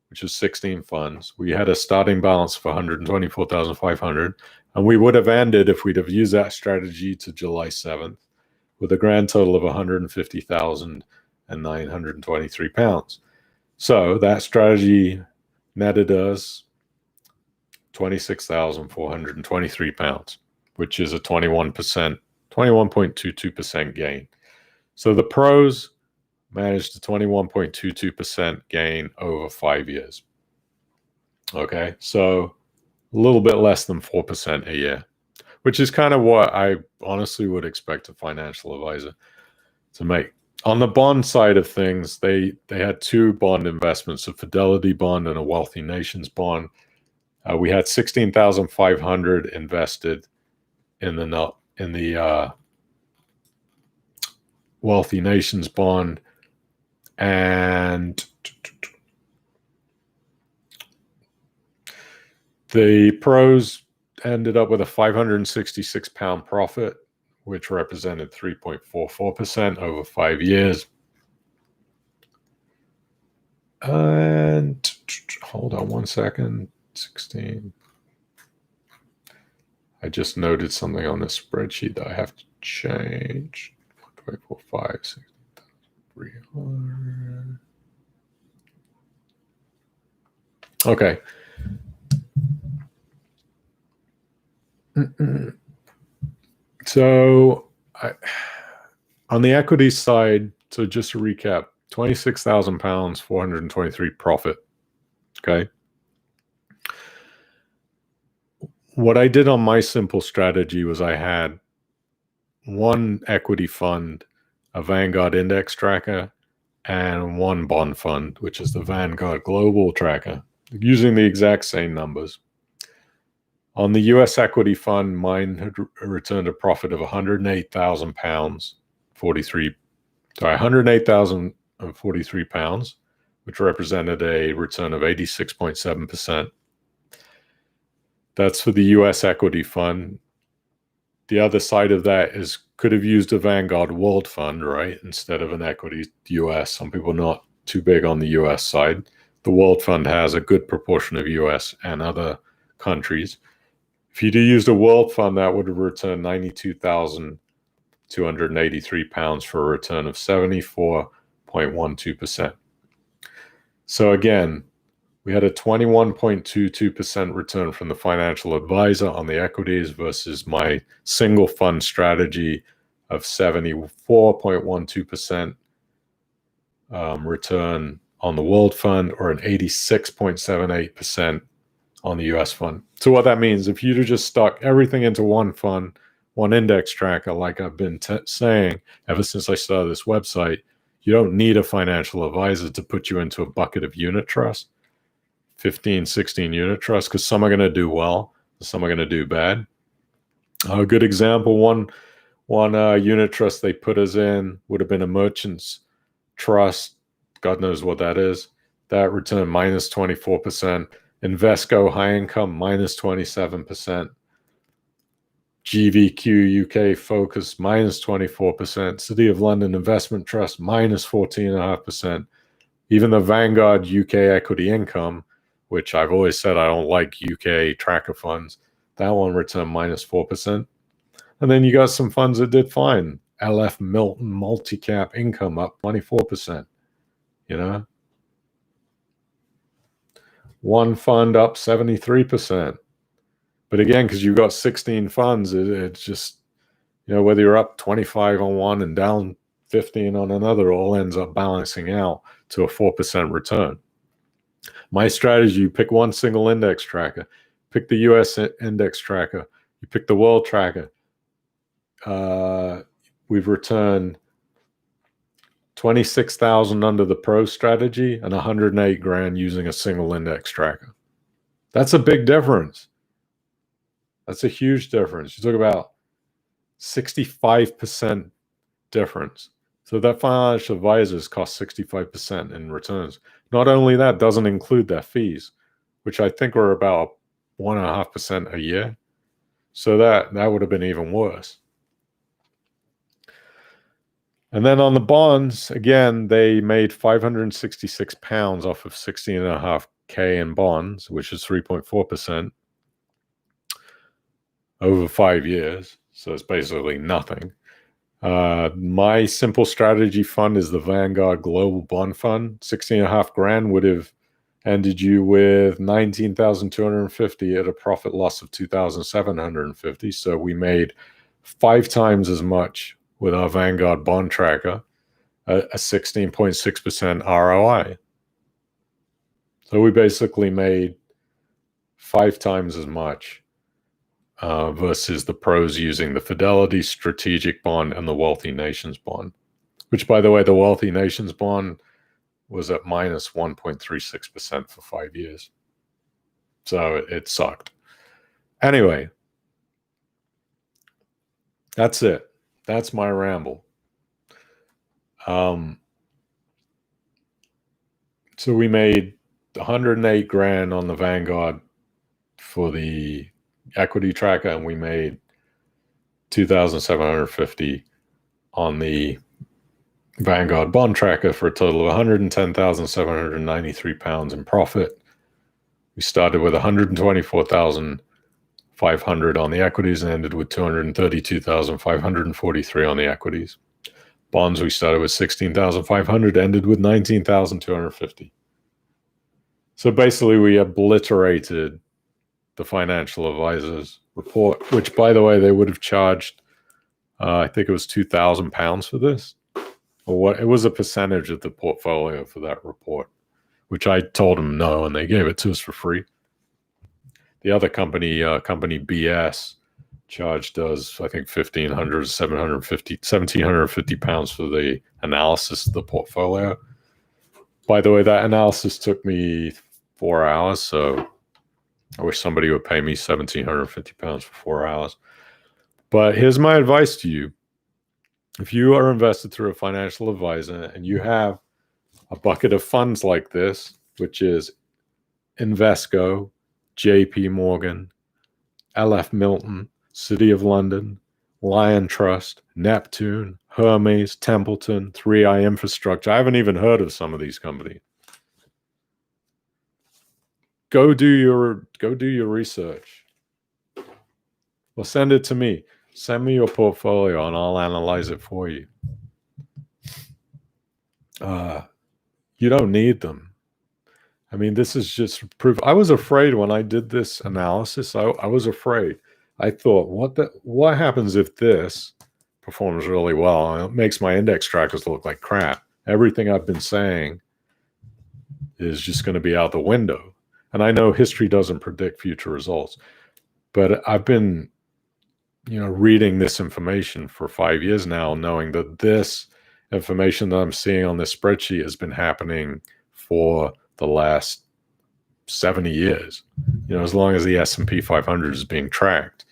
which is 16 funds, we had a starting balance of 124,500, and we would have ended, if we'd have used that strategy to July 7th, with a grand total of 150,923 pounds. So that strategy netted us 26,423 pounds, which is a 21.22% gain. So the pros managed a 21.22% gain over 5 years. Okay, so a little bit less than 4% a year, which is kind of what I honestly would expect a financial advisor to make. On the bond side of things, they had 2 bond investments, a Fidelity bond and a Wealthy Nations bond. We had 16,500 invested in the Wealthy Nations bond, and the pros ended up with a 566 pound profit, which represented 3.44% over 5 years. And hold on one second. 16. I just noted something on this spreadsheet that I have to change. 1.45, 16,300. Okay. So on the equity side, so just to recap, 26,000 pounds, 423 profit. Okay. what I did on my simple strategy was I had one equity fund, a Vanguard index tracker, and one bond fund, which is the Vanguard Global Tracker, using the exact same numbers. On the US equity fund, mine had returned a profit of £108,000, 108,043 pounds, which represented a return of 86.7%. That's for the US equity fund. The other side of that is could have used a Vanguard World Fund, right, instead of an equity US. Some people are not too big on the US side. The World Fund has a good proportion of US and other countries. If you'd used a World Fund, that would have returned 92,283 pounds for a return of 74.12%. So again, we had a 21.22% return from the financial advisor on the equities versus my single fund strategy of 74.12% return on the World Fund, or an 86.78% on the US fund. So what that means, if you'd have just stuck everything into one fund, one index tracker, like I've been saying ever since I started this website, you don't need a financial advisor to put you into a bucket of unit trust, 15, 16 unit trusts, because some are going to do well, some are going to do bad. A good example, one unit trust they put us in would have been a merchant's trust. God knows what that is. That returned minus 24%. Invesco high income minus 27%. GVQ UK Focus minus 24%. City of London Investment Trust minus 14.5%. Even the Vanguard UK Equity Income, which I've always said I don't like UK tracker funds, that one returned minus 4%. And then you got some funds that did fine. LF Milton Multicap Income up 24%. You know, one fund up 73%. But again, because you've got 16 funds, it's just, you know, whether you're up 25 on one and down 15 on another, all ends up balancing out to a 4% return. My strategy, you pick one single index tracker, pick the US index tracker, you pick the world tracker. We've returned 26,000 under the pro strategy and 108 grand using a single index tracker. That's a big difference. That's a huge difference. You talk about 65% difference. So that financial advisors cost 65% in returns. Not only that, doesn't include their fees, which I think were about 1.5% a year. So that would have been even worse. And then on the bonds, again, they made £566 off of 16.5K in bonds, which is 3.4% over 5 years. So it's basically nothing. My simple strategy fund is the Vanguard Global Bond Fund. 16.5 grand would have ended you with 19,250 at a profit loss of 2,750. So we made 5 times as much with our Vanguard bond tracker, a 16.6% ROI. So we basically made 5 times as much versus the pros using the Fidelity Strategic Bond and the Wealthy Nations Bond, which, by the way, the Wealthy Nations Bond was at minus 1.36% for 5 years. So it sucked. Anyway, that's it. That's my ramble. So we made 108 grand on the Vanguard for the equity tracker, and we made 2,750 on the Vanguard bond tracker for a total of 110,793 pounds in profit. We started with 124,500 on the equities and ended with 232,543 on the equities. Bonds, we started with 16,500, ended with 19,250. So basically we obliterated the financial advisors report, which, by the way, they would have charged, I think it was £2,000 for this, or what? It was a percentage of the portfolio for that report, which I told them no, and they gave it to us for free. The other company, company BS, charged us, I think, £1,750 for the analysis of the portfolio. By the way, that analysis took me 4 hours, so I wish somebody would pay me £1,750 for 4 hours. But here's my advice to you. If you are invested through a financial advisor and you have a bucket of funds like this, which is Invesco, JP Morgan, LF Milton, City of London, Lion Trust, Neptune, Hermes, Templeton, 3i Infrastructure. I haven't even heard of some of these companies. Go do your research. Well, send it to me. Send me your portfolio and I'll analyze it for you. You don't need them. I mean, this is just proof. I was afraid when I did this analysis. I was afraid. I thought, what happens if this performs really well? It makes my index trackers look like crap. Everything I've been saying is just going to be out the window. And I know history doesn't predict future results, but I've been, reading this information for 5 years now, knowing that this information that I'm seeing on this spreadsheet has been happening for the last 70 years, as long as the S&P 500 is being tracked.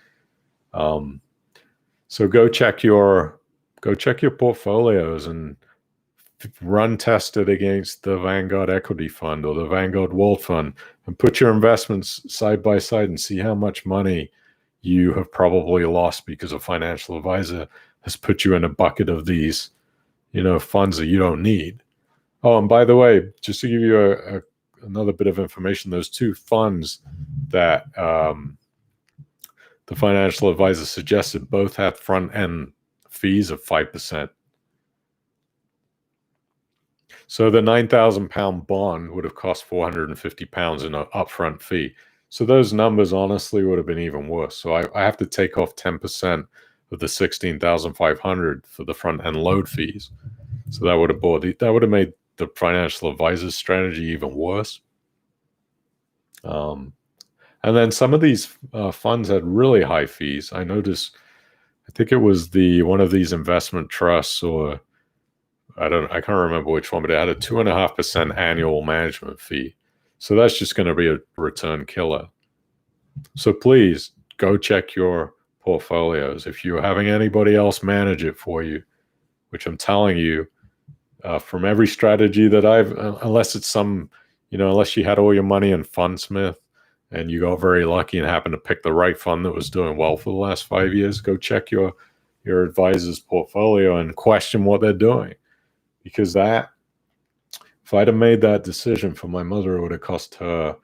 So go check your portfolios and run test it against the Vanguard Equity Fund or the Vanguard World Fund and put your investments side by side and see how much money you have probably lost because a financial advisor has put you in a bucket of these, funds that you don't need. Oh, and by the way, just to give you another bit of information, those two funds that the financial advisor suggested both had front-end fees of 5%. So the £9,000 bond would have cost £450 in an upfront fee. So those numbers honestly would have been even worse. So I have to take off 10% of the $16,500 for the front-end load fees. So that would have made the financial advisor's strategy even worse. And then some of these funds had really high fees. I noticed, I think it was one of these investment trusts, or I can't remember which one, but it had a 2.5% annual management fee. So that's just going to be a return killer. So please go check your portfolios. If you're having anybody else manage it for you, which I'm telling you, from every strategy that unless it's unless you had all your money in Fundsmith and you got very lucky and happened to pick the right fund that was doing well for the last 5 years, go check your advisor's portfolio and question what they're doing. Because if I'd have made that decision for my mother, it would have cost her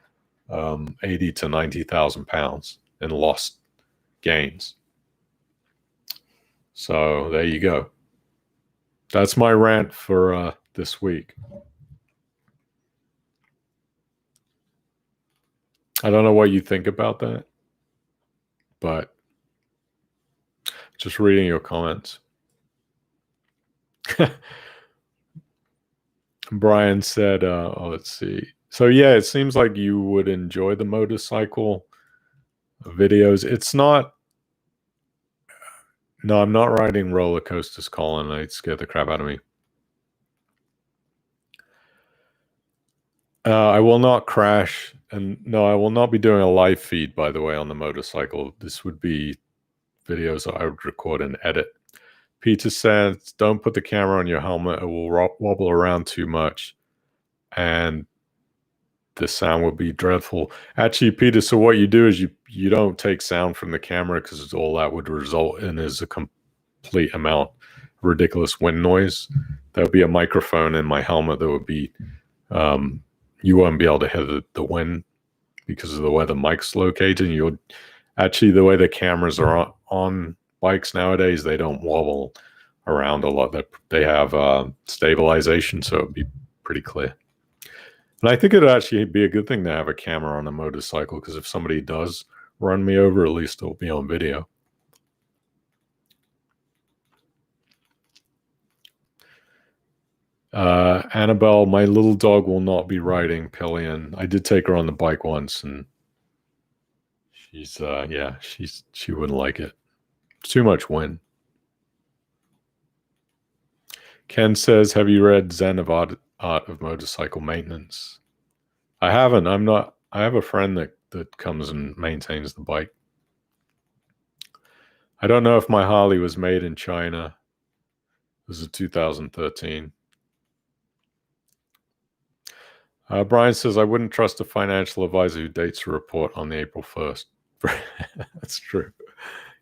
£80,000 to £90,000 in lost gains. So there you go. That's my rant for this week. I don't know what you think about that, but just reading your comments. Brian said, let's see. So yeah, it seems like you would enjoy the motorcycle videos. It's not. No, I'm not riding roller coasters, Colin. It scared the crap out of me. I will not crash. And no, I will not be doing a live feed, by the way, on the motorcycle. This would be videos that I would record and edit. Peter says, don't put the camera on your helmet. It will wobble around too much. And the sound would be dreadful. Actually, Peter, so what you do is you don't take sound from the camera, because all that would result in is a complete amount of ridiculous wind noise. There would be a microphone in my helmet that would be, you won't be able to hear the wind because of the way the mic's located. Actually, the way the cameras are on bikes nowadays, they don't wobble around a lot. They have stabilization, so it'd be pretty clear. And I think it'd actually be a good thing to have a camera on a motorcycle, because if somebody does run me over, at least it'll be on video. Annabelle, my little dog will not be riding pillion. I did take her on the bike once, and She wouldn't like it. Too much wind. Ken says, have you read Zen of Art of Motorcycle Maintenance? I haven't. I have a friend that comes and maintains the bike. I don't know if my Harley was made in China. This is 2013. Brian says, I wouldn't trust a financial advisor who dates a report on the April 1st. That's true.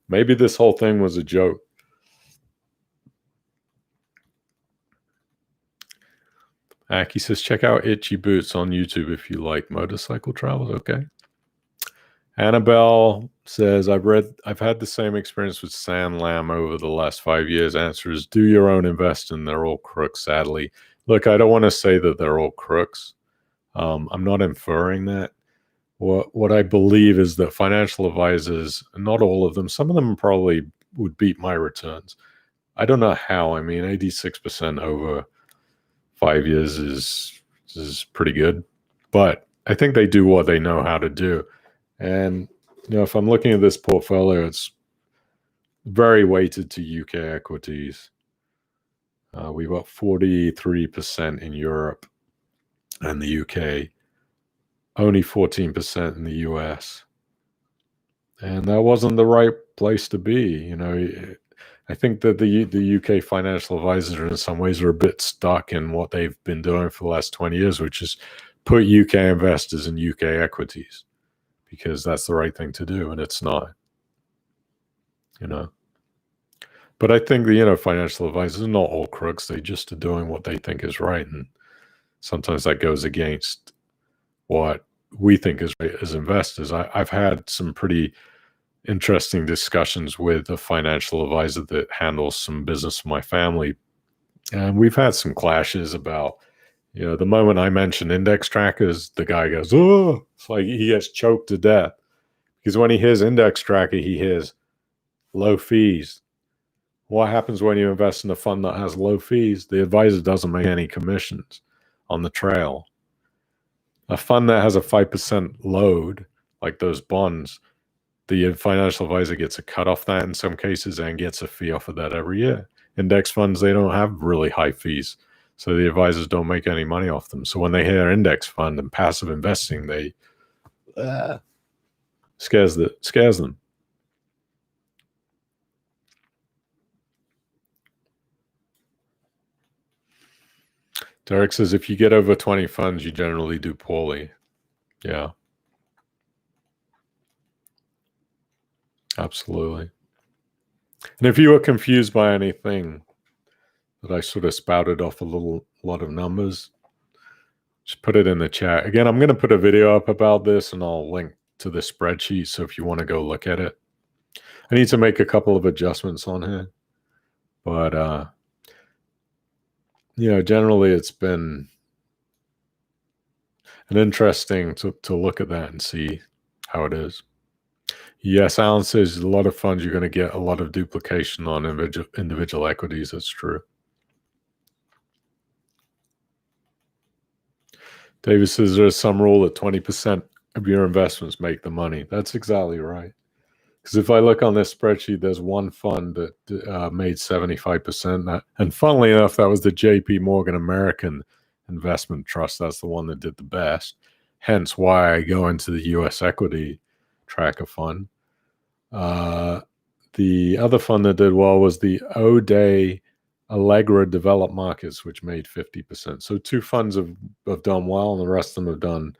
Maybe this whole thing was a joke. Aki says, check out Itchy Boots on YouTube if you like motorcycle travels. Okay. Annabelle says, I've had the same experience with San Lam over the last 5 years. Answer is, do your own investing. They're all crooks, sadly. Look, I don't want to say that they're all crooks. I'm not inferring that. What I believe is that financial advisors, not all of them, some of them probably would beat my returns. I don't know how. I mean, 86% over 5 years is pretty good. But I think they do what they know how to do. And, if I'm looking at this portfolio, it's very weighted to UK equities. We've got 43% in Europe and the UK, only 14% in the US. And that wasn't the right place to be. I think that the UK financial advisors in some ways are a bit stuck in what they've been doing for the last 20 years, which is put UK investors in UK equities because that's the right thing to do, and it's not. But I think the financial advisors are not all crooks. They just are doing what they think is right, and sometimes that goes against what we think is right as investors. I've had some pretty interesting discussions with a financial advisor that handles some business for my family, and we've had some clashes about the moment I mention index trackers, the guy goes, oh, it's like he gets choked to death, because when he hears index tracker, he hears low fees. What happens when you invest in a fund that has low fees? The advisor doesn't make any commissions on the trail. A fund that has a 5% load, like those bonds, the financial advisor gets a cut off that in some cases and gets a fee off of that every year. Index funds, they don't have really high fees, so the advisors don't make any money off them. So when they hear index fund and passive investing, they scares them. Derek says, if you get over 20 funds, you generally do poorly. Yeah. Absolutely. And if you were confused by anything that I sort of spouted off a lot of numbers, just put it in the chat. Again, I'm going to put a video up about this, and I'll link to the spreadsheet, so if you want to go look at it. I need to make a couple of adjustments on here. But, generally it's been an interesting to look at that and see how it is. Yes, Alan says a lot of funds, you're going to get a lot of duplication on individual equities. That's true. David says there's some rule that 20% of your investments make the money. That's exactly right. Because if I look on this spreadsheet, there's one fund that made 75%. And funnily enough, that was the JP Morgan American Investment Trust. That's the one that did the best. Hence why I go into the US equity tracker fund. The other fund that did well was the O'Day Allegra Developed Markets, which made 50%. So two funds have done well, and the rest of them have done,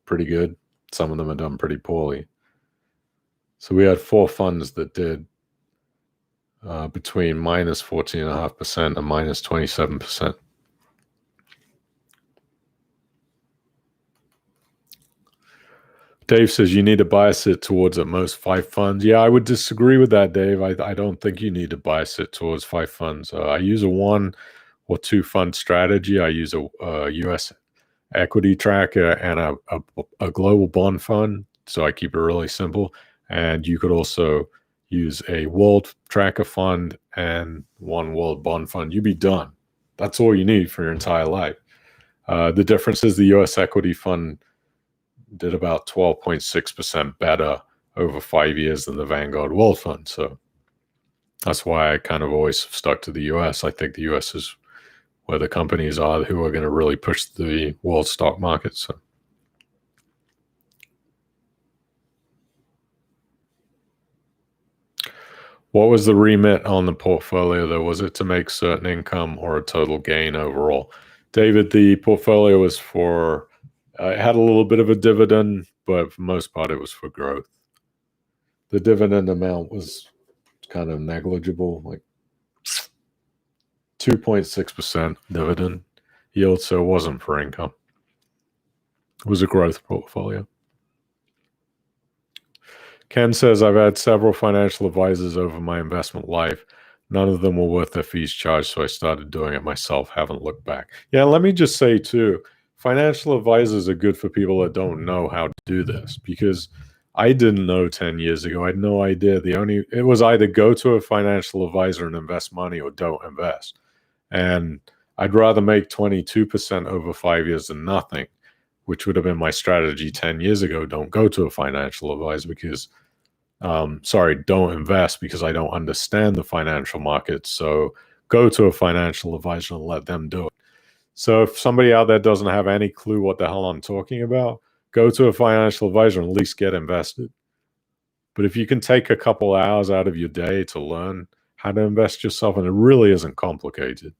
pretty good. Some of them have done pretty poorly. So we had 4 funds that did between minus 14.5% and minus 27%. Dave says you need to bias it towards at most 5 funds. Yeah, I would disagree with that, Dave. I don't think you need to bias it towards 5 funds. I use a 1 or 2 fund strategy. I use a US equity tracker and a global bond fund. So I keep it really simple. And you could also use a world tracker fund and 1 world bond fund. You'd be done. That's all you need for your entire life. The difference is the US equity fund did about 12.6% better over 5 years than the Vanguard World Fund. So that's why I kind of always stuck to the US. I think the US is where the companies are who are going to really push the world stock market. So what was the remit on the portfolio, though? Was it to make certain income or a total gain overall? David, the portfolio was for, it had a little bit of a dividend, but for the most part, it was for growth. The dividend amount was kind of negligible, like 2.6% dividend yield, so it wasn't for income. It was a growth portfolio. Ken says, I've had several financial advisors over my investment life. None of them were worth their fees charged, so I started doing it myself. Haven't looked back. Yeah, let me just say, too, financial advisors are good for people that don't know how to do this, because I didn't know 10 years ago. I had no idea. It was either go to a financial advisor and invest money or don't invest. And I'd rather make 22% over 5 years than nothing, which would have been my strategy 10 years ago. Don't go to a financial advisor because, don't invest because I don't understand the financial markets. So go to a financial advisor and let them do it. So if somebody out there doesn't have any clue what the hell I'm talking about, go to a financial advisor and at least get invested. But if you can take a couple hours out of your day to learn how to invest yourself, and it really isn't complicated,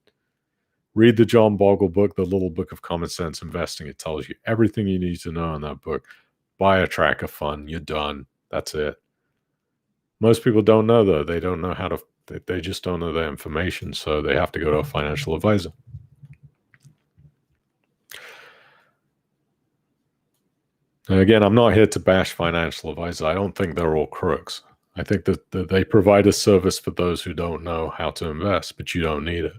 read the John Bogle book, The Little Book of Common Sense Investing. It tells you everything you need to know in that book. Buy a tracker fund. You're done. That's it. Most people don't know, though. They don't know how to, they just don't know the information, so they have to go to a financial advisor. And again, I'm not here to bash financial advisors. I don't think they're all crooks. I think that they provide a service for those who don't know how to invest, but you don't need it.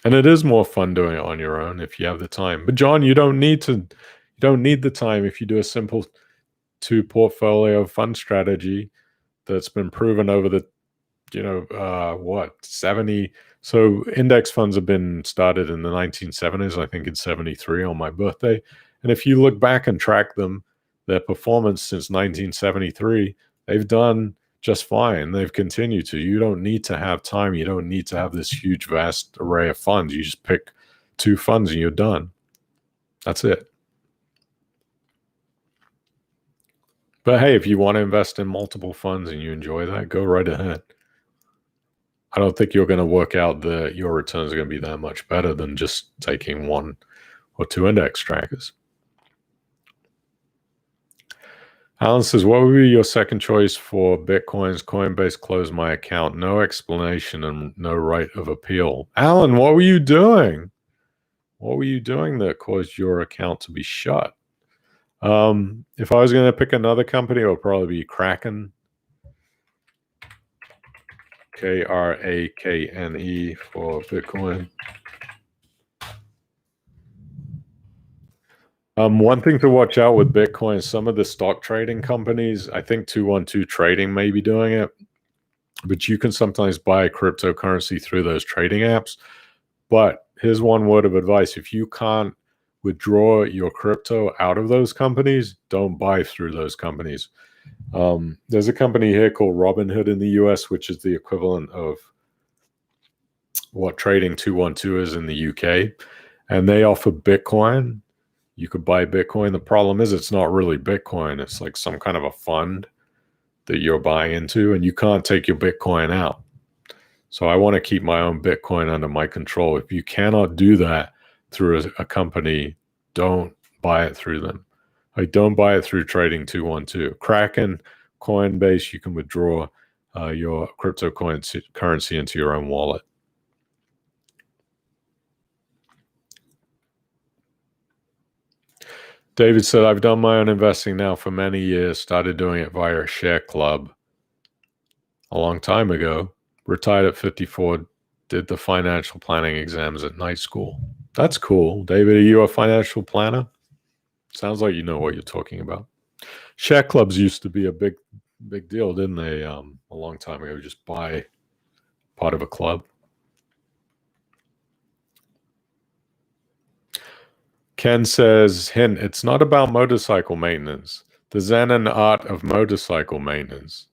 And it is more fun doing it on your own if you have the time. But John, you don't need the time if you do a simple 2-portfolio fund strategy that's been proven over the 70. So index funds have been started in the 1970s, I think in 73 on my birthday. And if you look back and track them, their performance since 1973, they've done just fine. They've continued to. You don't need to have time. You don't need to have this huge, vast array of funds. You just pick 2 funds and you're done. That's it. But hey, if you want to invest in multiple funds and you enjoy that, go right ahead. I don't think you're going to work out that your returns are going to be that much better than just taking 1 or 2 index trackers. Alan says, what would be your second choice for Bitcoins? Coinbase closed my account. No explanation and no right of appeal. Alan, what were you doing? What were you doing that caused your account to be shut? If I was going to pick another company, it would probably be Kraken. Krakne for Bitcoin. One thing to watch out with Bitcoin, some of the stock trading companies, I think 212 Trading may be doing it, but you can sometimes buy cryptocurrency through those trading apps. But here's one word of advice. If you can't withdraw your crypto out of those companies, don't buy through those companies. There's a company here called Robinhood in the US, which is the equivalent of what Trading 212 is in the UK. And they offer Bitcoin. You could buy Bitcoin. The problem is it's not really Bitcoin. It's like some kind of a fund that you're buying into, and you can't take your Bitcoin out. So I want to keep my own Bitcoin under my control. If you cannot do that through a company, don't buy it through them. Like, don't buy it through Trading 212. Kraken, Coinbase, you can withdraw your cryptocurrency into your own wallet. David said, I've done my own investing now for many years, started doing it via a share club a long time ago, retired at 54, did the financial planning exams at night school. That's cool. David, are you a financial planner? Sounds like you know what you're talking about. Share clubs used to be a big deal, didn't they? A long time ago, just buy part of a club. Ken says, hint, it's not about motorcycle maintenance. The Zen and Art of Motorcycle Maintenance.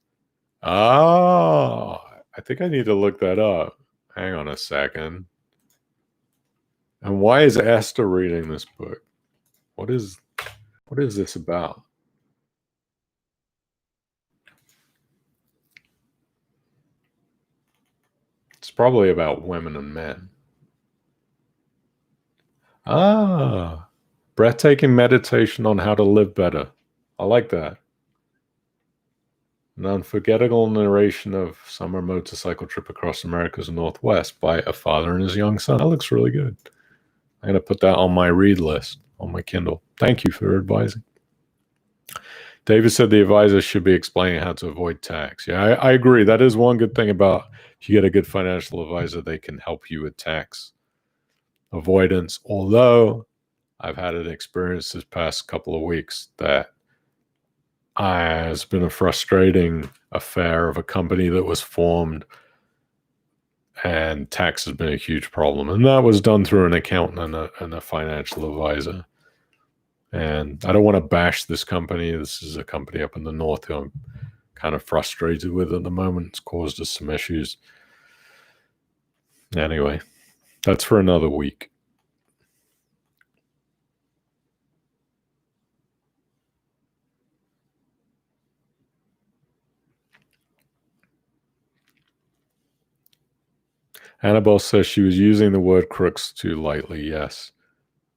Oh, I think I need to look that up. Hang on a second. And why is Esther reading this book? What is this about? It's probably about women and men. Ah, breathtaking meditation on how to live better. I like that. An unforgettable narration of summer motorcycle trip across America's Northwest by a father and his young son. That looks really good. I'm going to put that on my read list on my Kindle. Thank you for advising. David said the advisor should be explaining how to avoid tax. Yeah, I agree. That is one good thing about if you get a good financial advisor, they can help you with tax avoidance. Although I've had an experience this past couple of weeks that has been a frustrating affair of a company that was formed and tax has been a huge problem. And that was done through an accountant and a financial advisor. And I don't want to bash this company. This is a company up in the north who I'm kind of frustrated with at the moment. It's caused us some issues. Anyway, that's for another week. Annabelle says she was using the word crooks too lightly. Yes.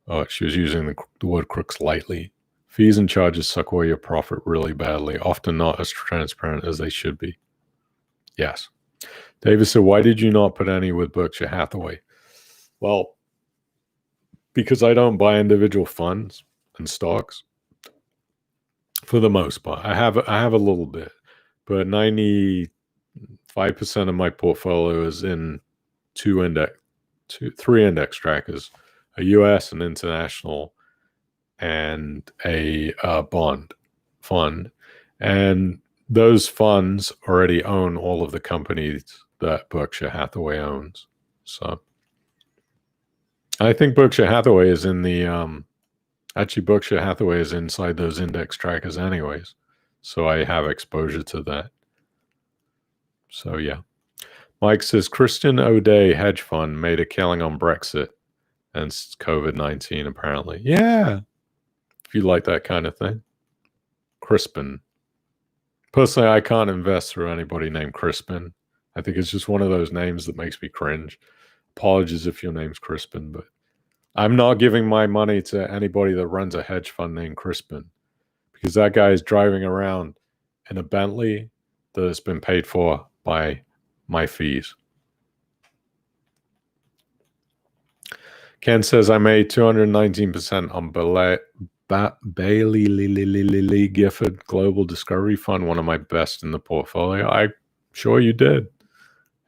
Oh, she was using the word crooks lightly. Fees and charges suck away your profit really badly, often not as transparent as they should be. Yes. David said, why did you not put any with Berkshire Hathaway? Well, because I don't buy individual funds and stocks for the most part. I have a little bit, but 95% of my portfolio is in three index trackers, a US, an international, and a bond fund. And those funds already own all of the companies that Berkshire Hathaway owns. So I think Berkshire Hathaway is in the actually Berkshire Hathaway is inside those index trackers anyways. So I have exposure to that. So yeah. Mike says Christian O'Day hedge fund made a killing on Brexit and COVID-19 apparently. Yeah. If you like that kind of thing. Crispin. Personally, I can't invest through anybody named Crispin. I think it's just one of those names that makes me cringe. Apologies if your name's Crispin, but I'm not giving my money to anybody that runs a hedge fund named Crispin because that guy is driving around in a Bentley that has been paid for by my fees. Ken says I made 219% on Bailey Gifford Global Discovery Fund, one of my best in the portfolio. I'm sure you did.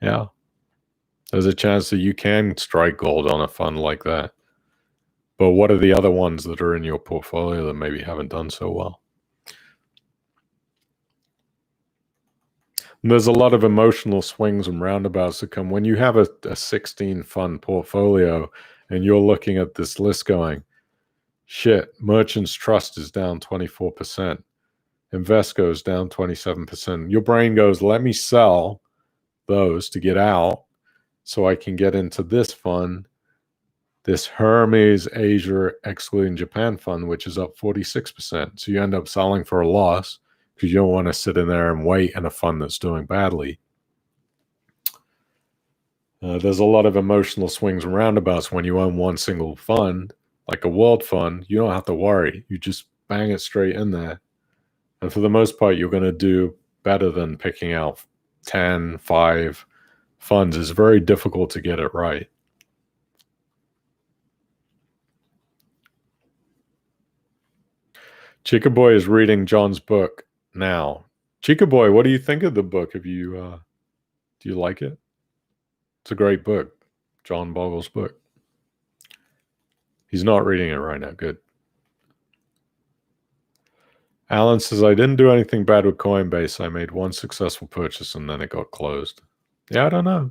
Yeah. There's a chance that you can strike gold on a fund like that. But what are the other ones that are in your portfolio that maybe haven't done so well? And there's a lot of emotional swings and roundabouts that come when you have a 16 fund portfolio and you're looking at this list going, shit, Merchants Trust is down 24%. Invesco is down 27%. Your brain goes, let me sell those to get out so I can get into this fund, this Hermes Asia excluding Japan fund, which is up 46%. So you end up selling for a loss because you don't want to sit in there and wait in a fund that's doing badly. There's a lot of emotional swings and roundabouts when you own one single fund, like a world fund. You don't have to worry. You just bang it straight in there. And for the most part, you're going to do better than picking out 10, 5 funds. It's very difficult to get it right. Chica Boy is reading John's book now. Chica Boy, what do you think of the book? Do you like it? It's a great book. John Bogle's book. He's not reading it right now. Good. Alan says, I didn't do anything bad with Coinbase. I made one successful purchase and then it got closed. Yeah, I don't know.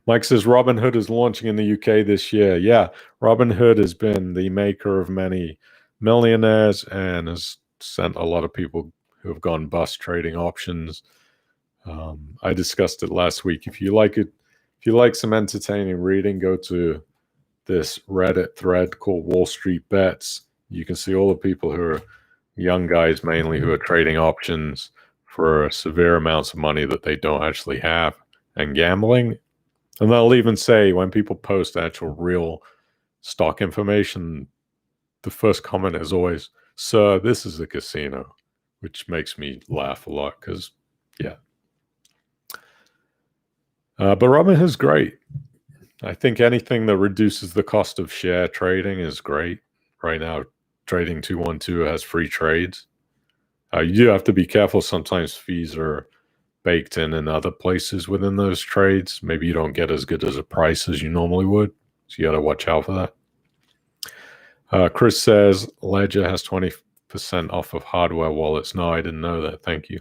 Mike says, Robinhood is launching in the UK this year. Yeah, Robinhood has been the maker of many millionaires and has sent a lot of people who have gone bust trading options. I discussed it last week. If you like some entertaining reading, go to this Reddit thread called Wall Street Bets. You can see all the people who are young guys mainly who are trading options for severe amounts of money that they don't actually have and gambling. And they'll even say, when people post actual real stock information, the first comment is always, "Sir, this is a casino," which makes me laugh a lot because, yeah. But Robinhood is great. I think anything that reduces the cost of share trading is great. Right now, Trading 212 has free trades. You do have to be careful. Sometimes fees are baked in other places within those trades. Maybe you don't get as good as a price as you normally would. So you got to watch out for that. Chris says Ledger has 20% off of hardware wallets. No, I didn't know that. Thank you.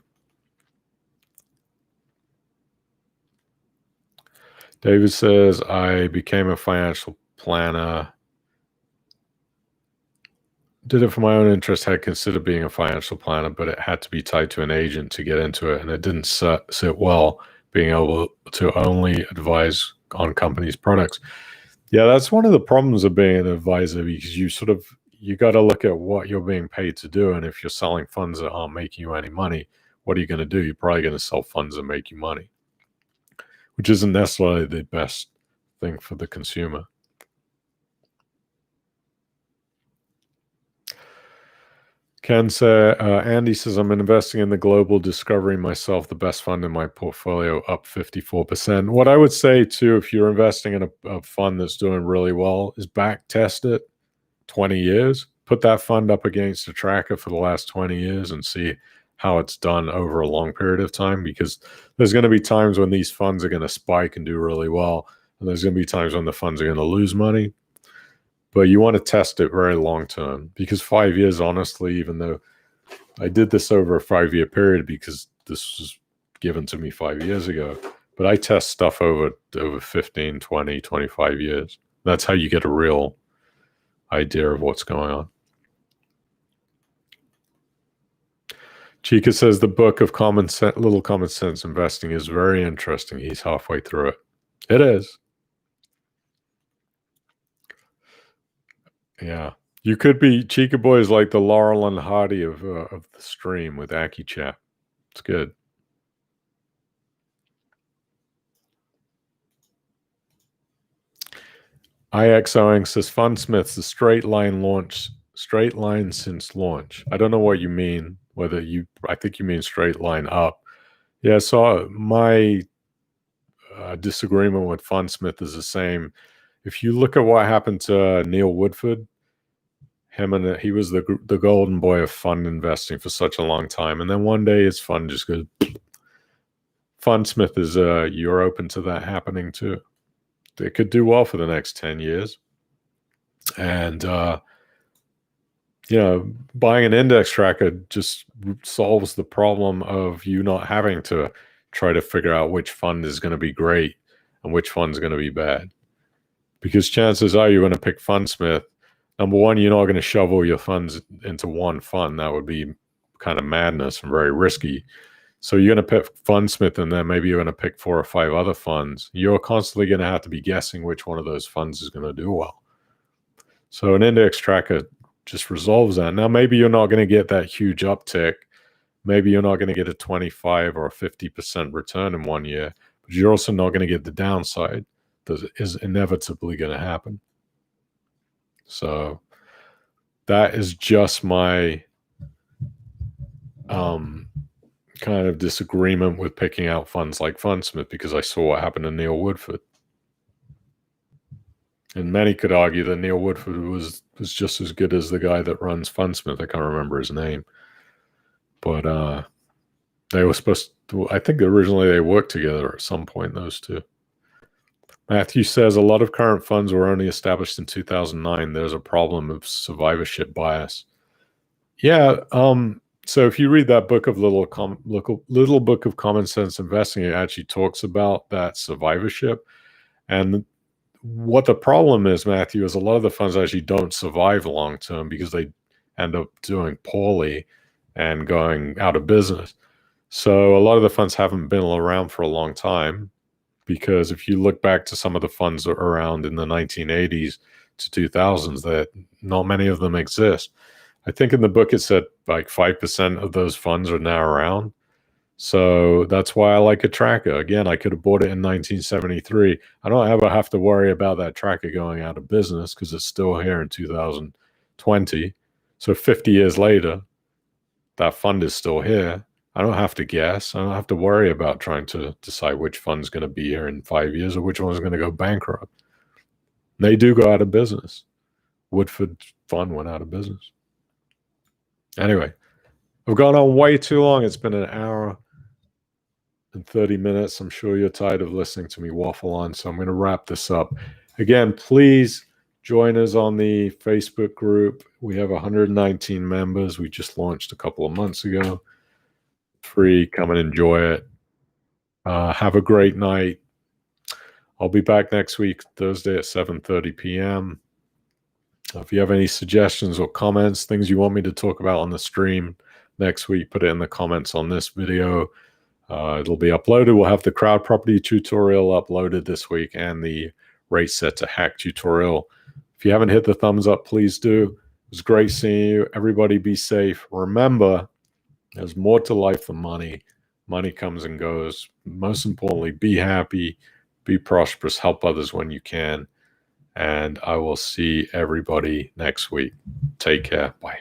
David says, I became a financial planner. Did it for my own interest, had considered being a financial planner, but it had to be tied to an agent to get into it, and it didn't sit well being able to only advise on companies' products. Yeah, that's one of the problems of being an advisor, because you got to look at what you're being paid to do, and if you're selling funds that aren't making you any money, what are you going to do? You're probably going to sell funds that make you money, which isn't necessarily the best thing for the consumer. Ken said, Andy says, I'm investing in the Global, discovering myself the best fund in my portfolio, up 54%. What I would say, too, if you're investing in a fund that's doing really well, is back test it 20 years. Put that fund up against a tracker for the last 20 years and see how it's done over a long period of time, because there's going to be times when these funds are going to spike and do really well, and there's going to be times when the funds are going to lose money. But you want to test it very long term, because 5 years, honestly, even though I did this over a 5-year period because this was given to me 5 years ago, but I test stuff over 15, 20, 25 years. That's how you get a real idea of what's going on. Chica says the book of Little Common Sense Investing is very interesting. He's halfway through it. It is. Yeah. You could be, Chica Boy is like the Laurel and Hardy of the stream with Aki Chat. It's good. IXOing says Fundsmith's the straight line since launch. I don't know what you mean. I think you mean straight line up. Yeah, so my disagreement with Fundsmith is the same. If you look at what happened to Neil Woodford, he was the golden boy of fund investing for such a long time, and then one day his fund just goes. Fundsmith is you're open to that happening too. It could do well for the next 10 years, and buying an index tracker just solves the problem of you not having to try to figure out which fund is going to be great and which fund's going to be bad, because chances are you're going to pick Fundsmith. Number one, you're not going to shove all your funds into one fund. That would be kind of madness and very risky. So you're going to pick Fundsmith, and then maybe you're going to pick 4 or 5 other funds. You're constantly going to have to be guessing which one of those funds is going to do well. So an index tracker just resolves that. Now, maybe you're not going to get that huge uptick. Maybe you're not going to get a 25 or 50% return in 1 year, but you're also not going to get the downside that is inevitably going to happen. So that is just my kind of disagreement with picking out funds like Fundsmith, because I saw what happened to Neil Woodford. And many could argue that Neil Woodford was just as good as the guy that runs Fundsmith. I can't remember his name. But they were supposed to, I think originally they worked together at some point, those two. Matthew says a lot of current funds were only established in 2009. There's a problem of survivorship bias. Yeah. So if you read that book of Little Book of Common Sense Investing, it actually talks about that survivorship. And what the problem is, Matthew, is a lot of the funds actually don't survive long term because they end up doing poorly and going out of business. So a lot of the funds haven't been around for a long time, because if you look back to some of the funds that were around in the 1980s to 2000s, that not many of them exist. I think in the book it said like 5% of those funds are now around. So that's why I like a tracker. Again, I could have bought it in 1973. I don't ever have to worry about that tracker going out of business because it's still here in 2020. So 50 years later, that fund is still here. I don't have to guess. I don't have to worry about trying to decide which fund's going to be here in 5 years or which one's going to go bankrupt. They do go out of business. Woodford Fund went out of business. Anyway, I've gone on way too long. It's been an hour and 30 minutes. I'm sure you're tired of listening to me waffle on, so I'm going to wrap this up. Again, please join us on the Facebook group. We have 119 members. We just launched a couple of months ago. Free. Come and enjoy it. Have a great night. I'll be back next week, Thursday at 7:30 p.m. If you have any suggestions or comments, things you want me to talk about on the stream next week, put it in the comments on this video. It'll be uploaded. We'll have the Crowdproperty tutorial uploaded this week and the Ratesetter hack tutorial. If you haven't hit the thumbs up, please do. It was great seeing you. Everybody be safe. Remember, there's more to life than money. Money comes and goes. Most importantly, be happy, be prosperous, help others when you can. And I will see everybody next week. Take care. Bye.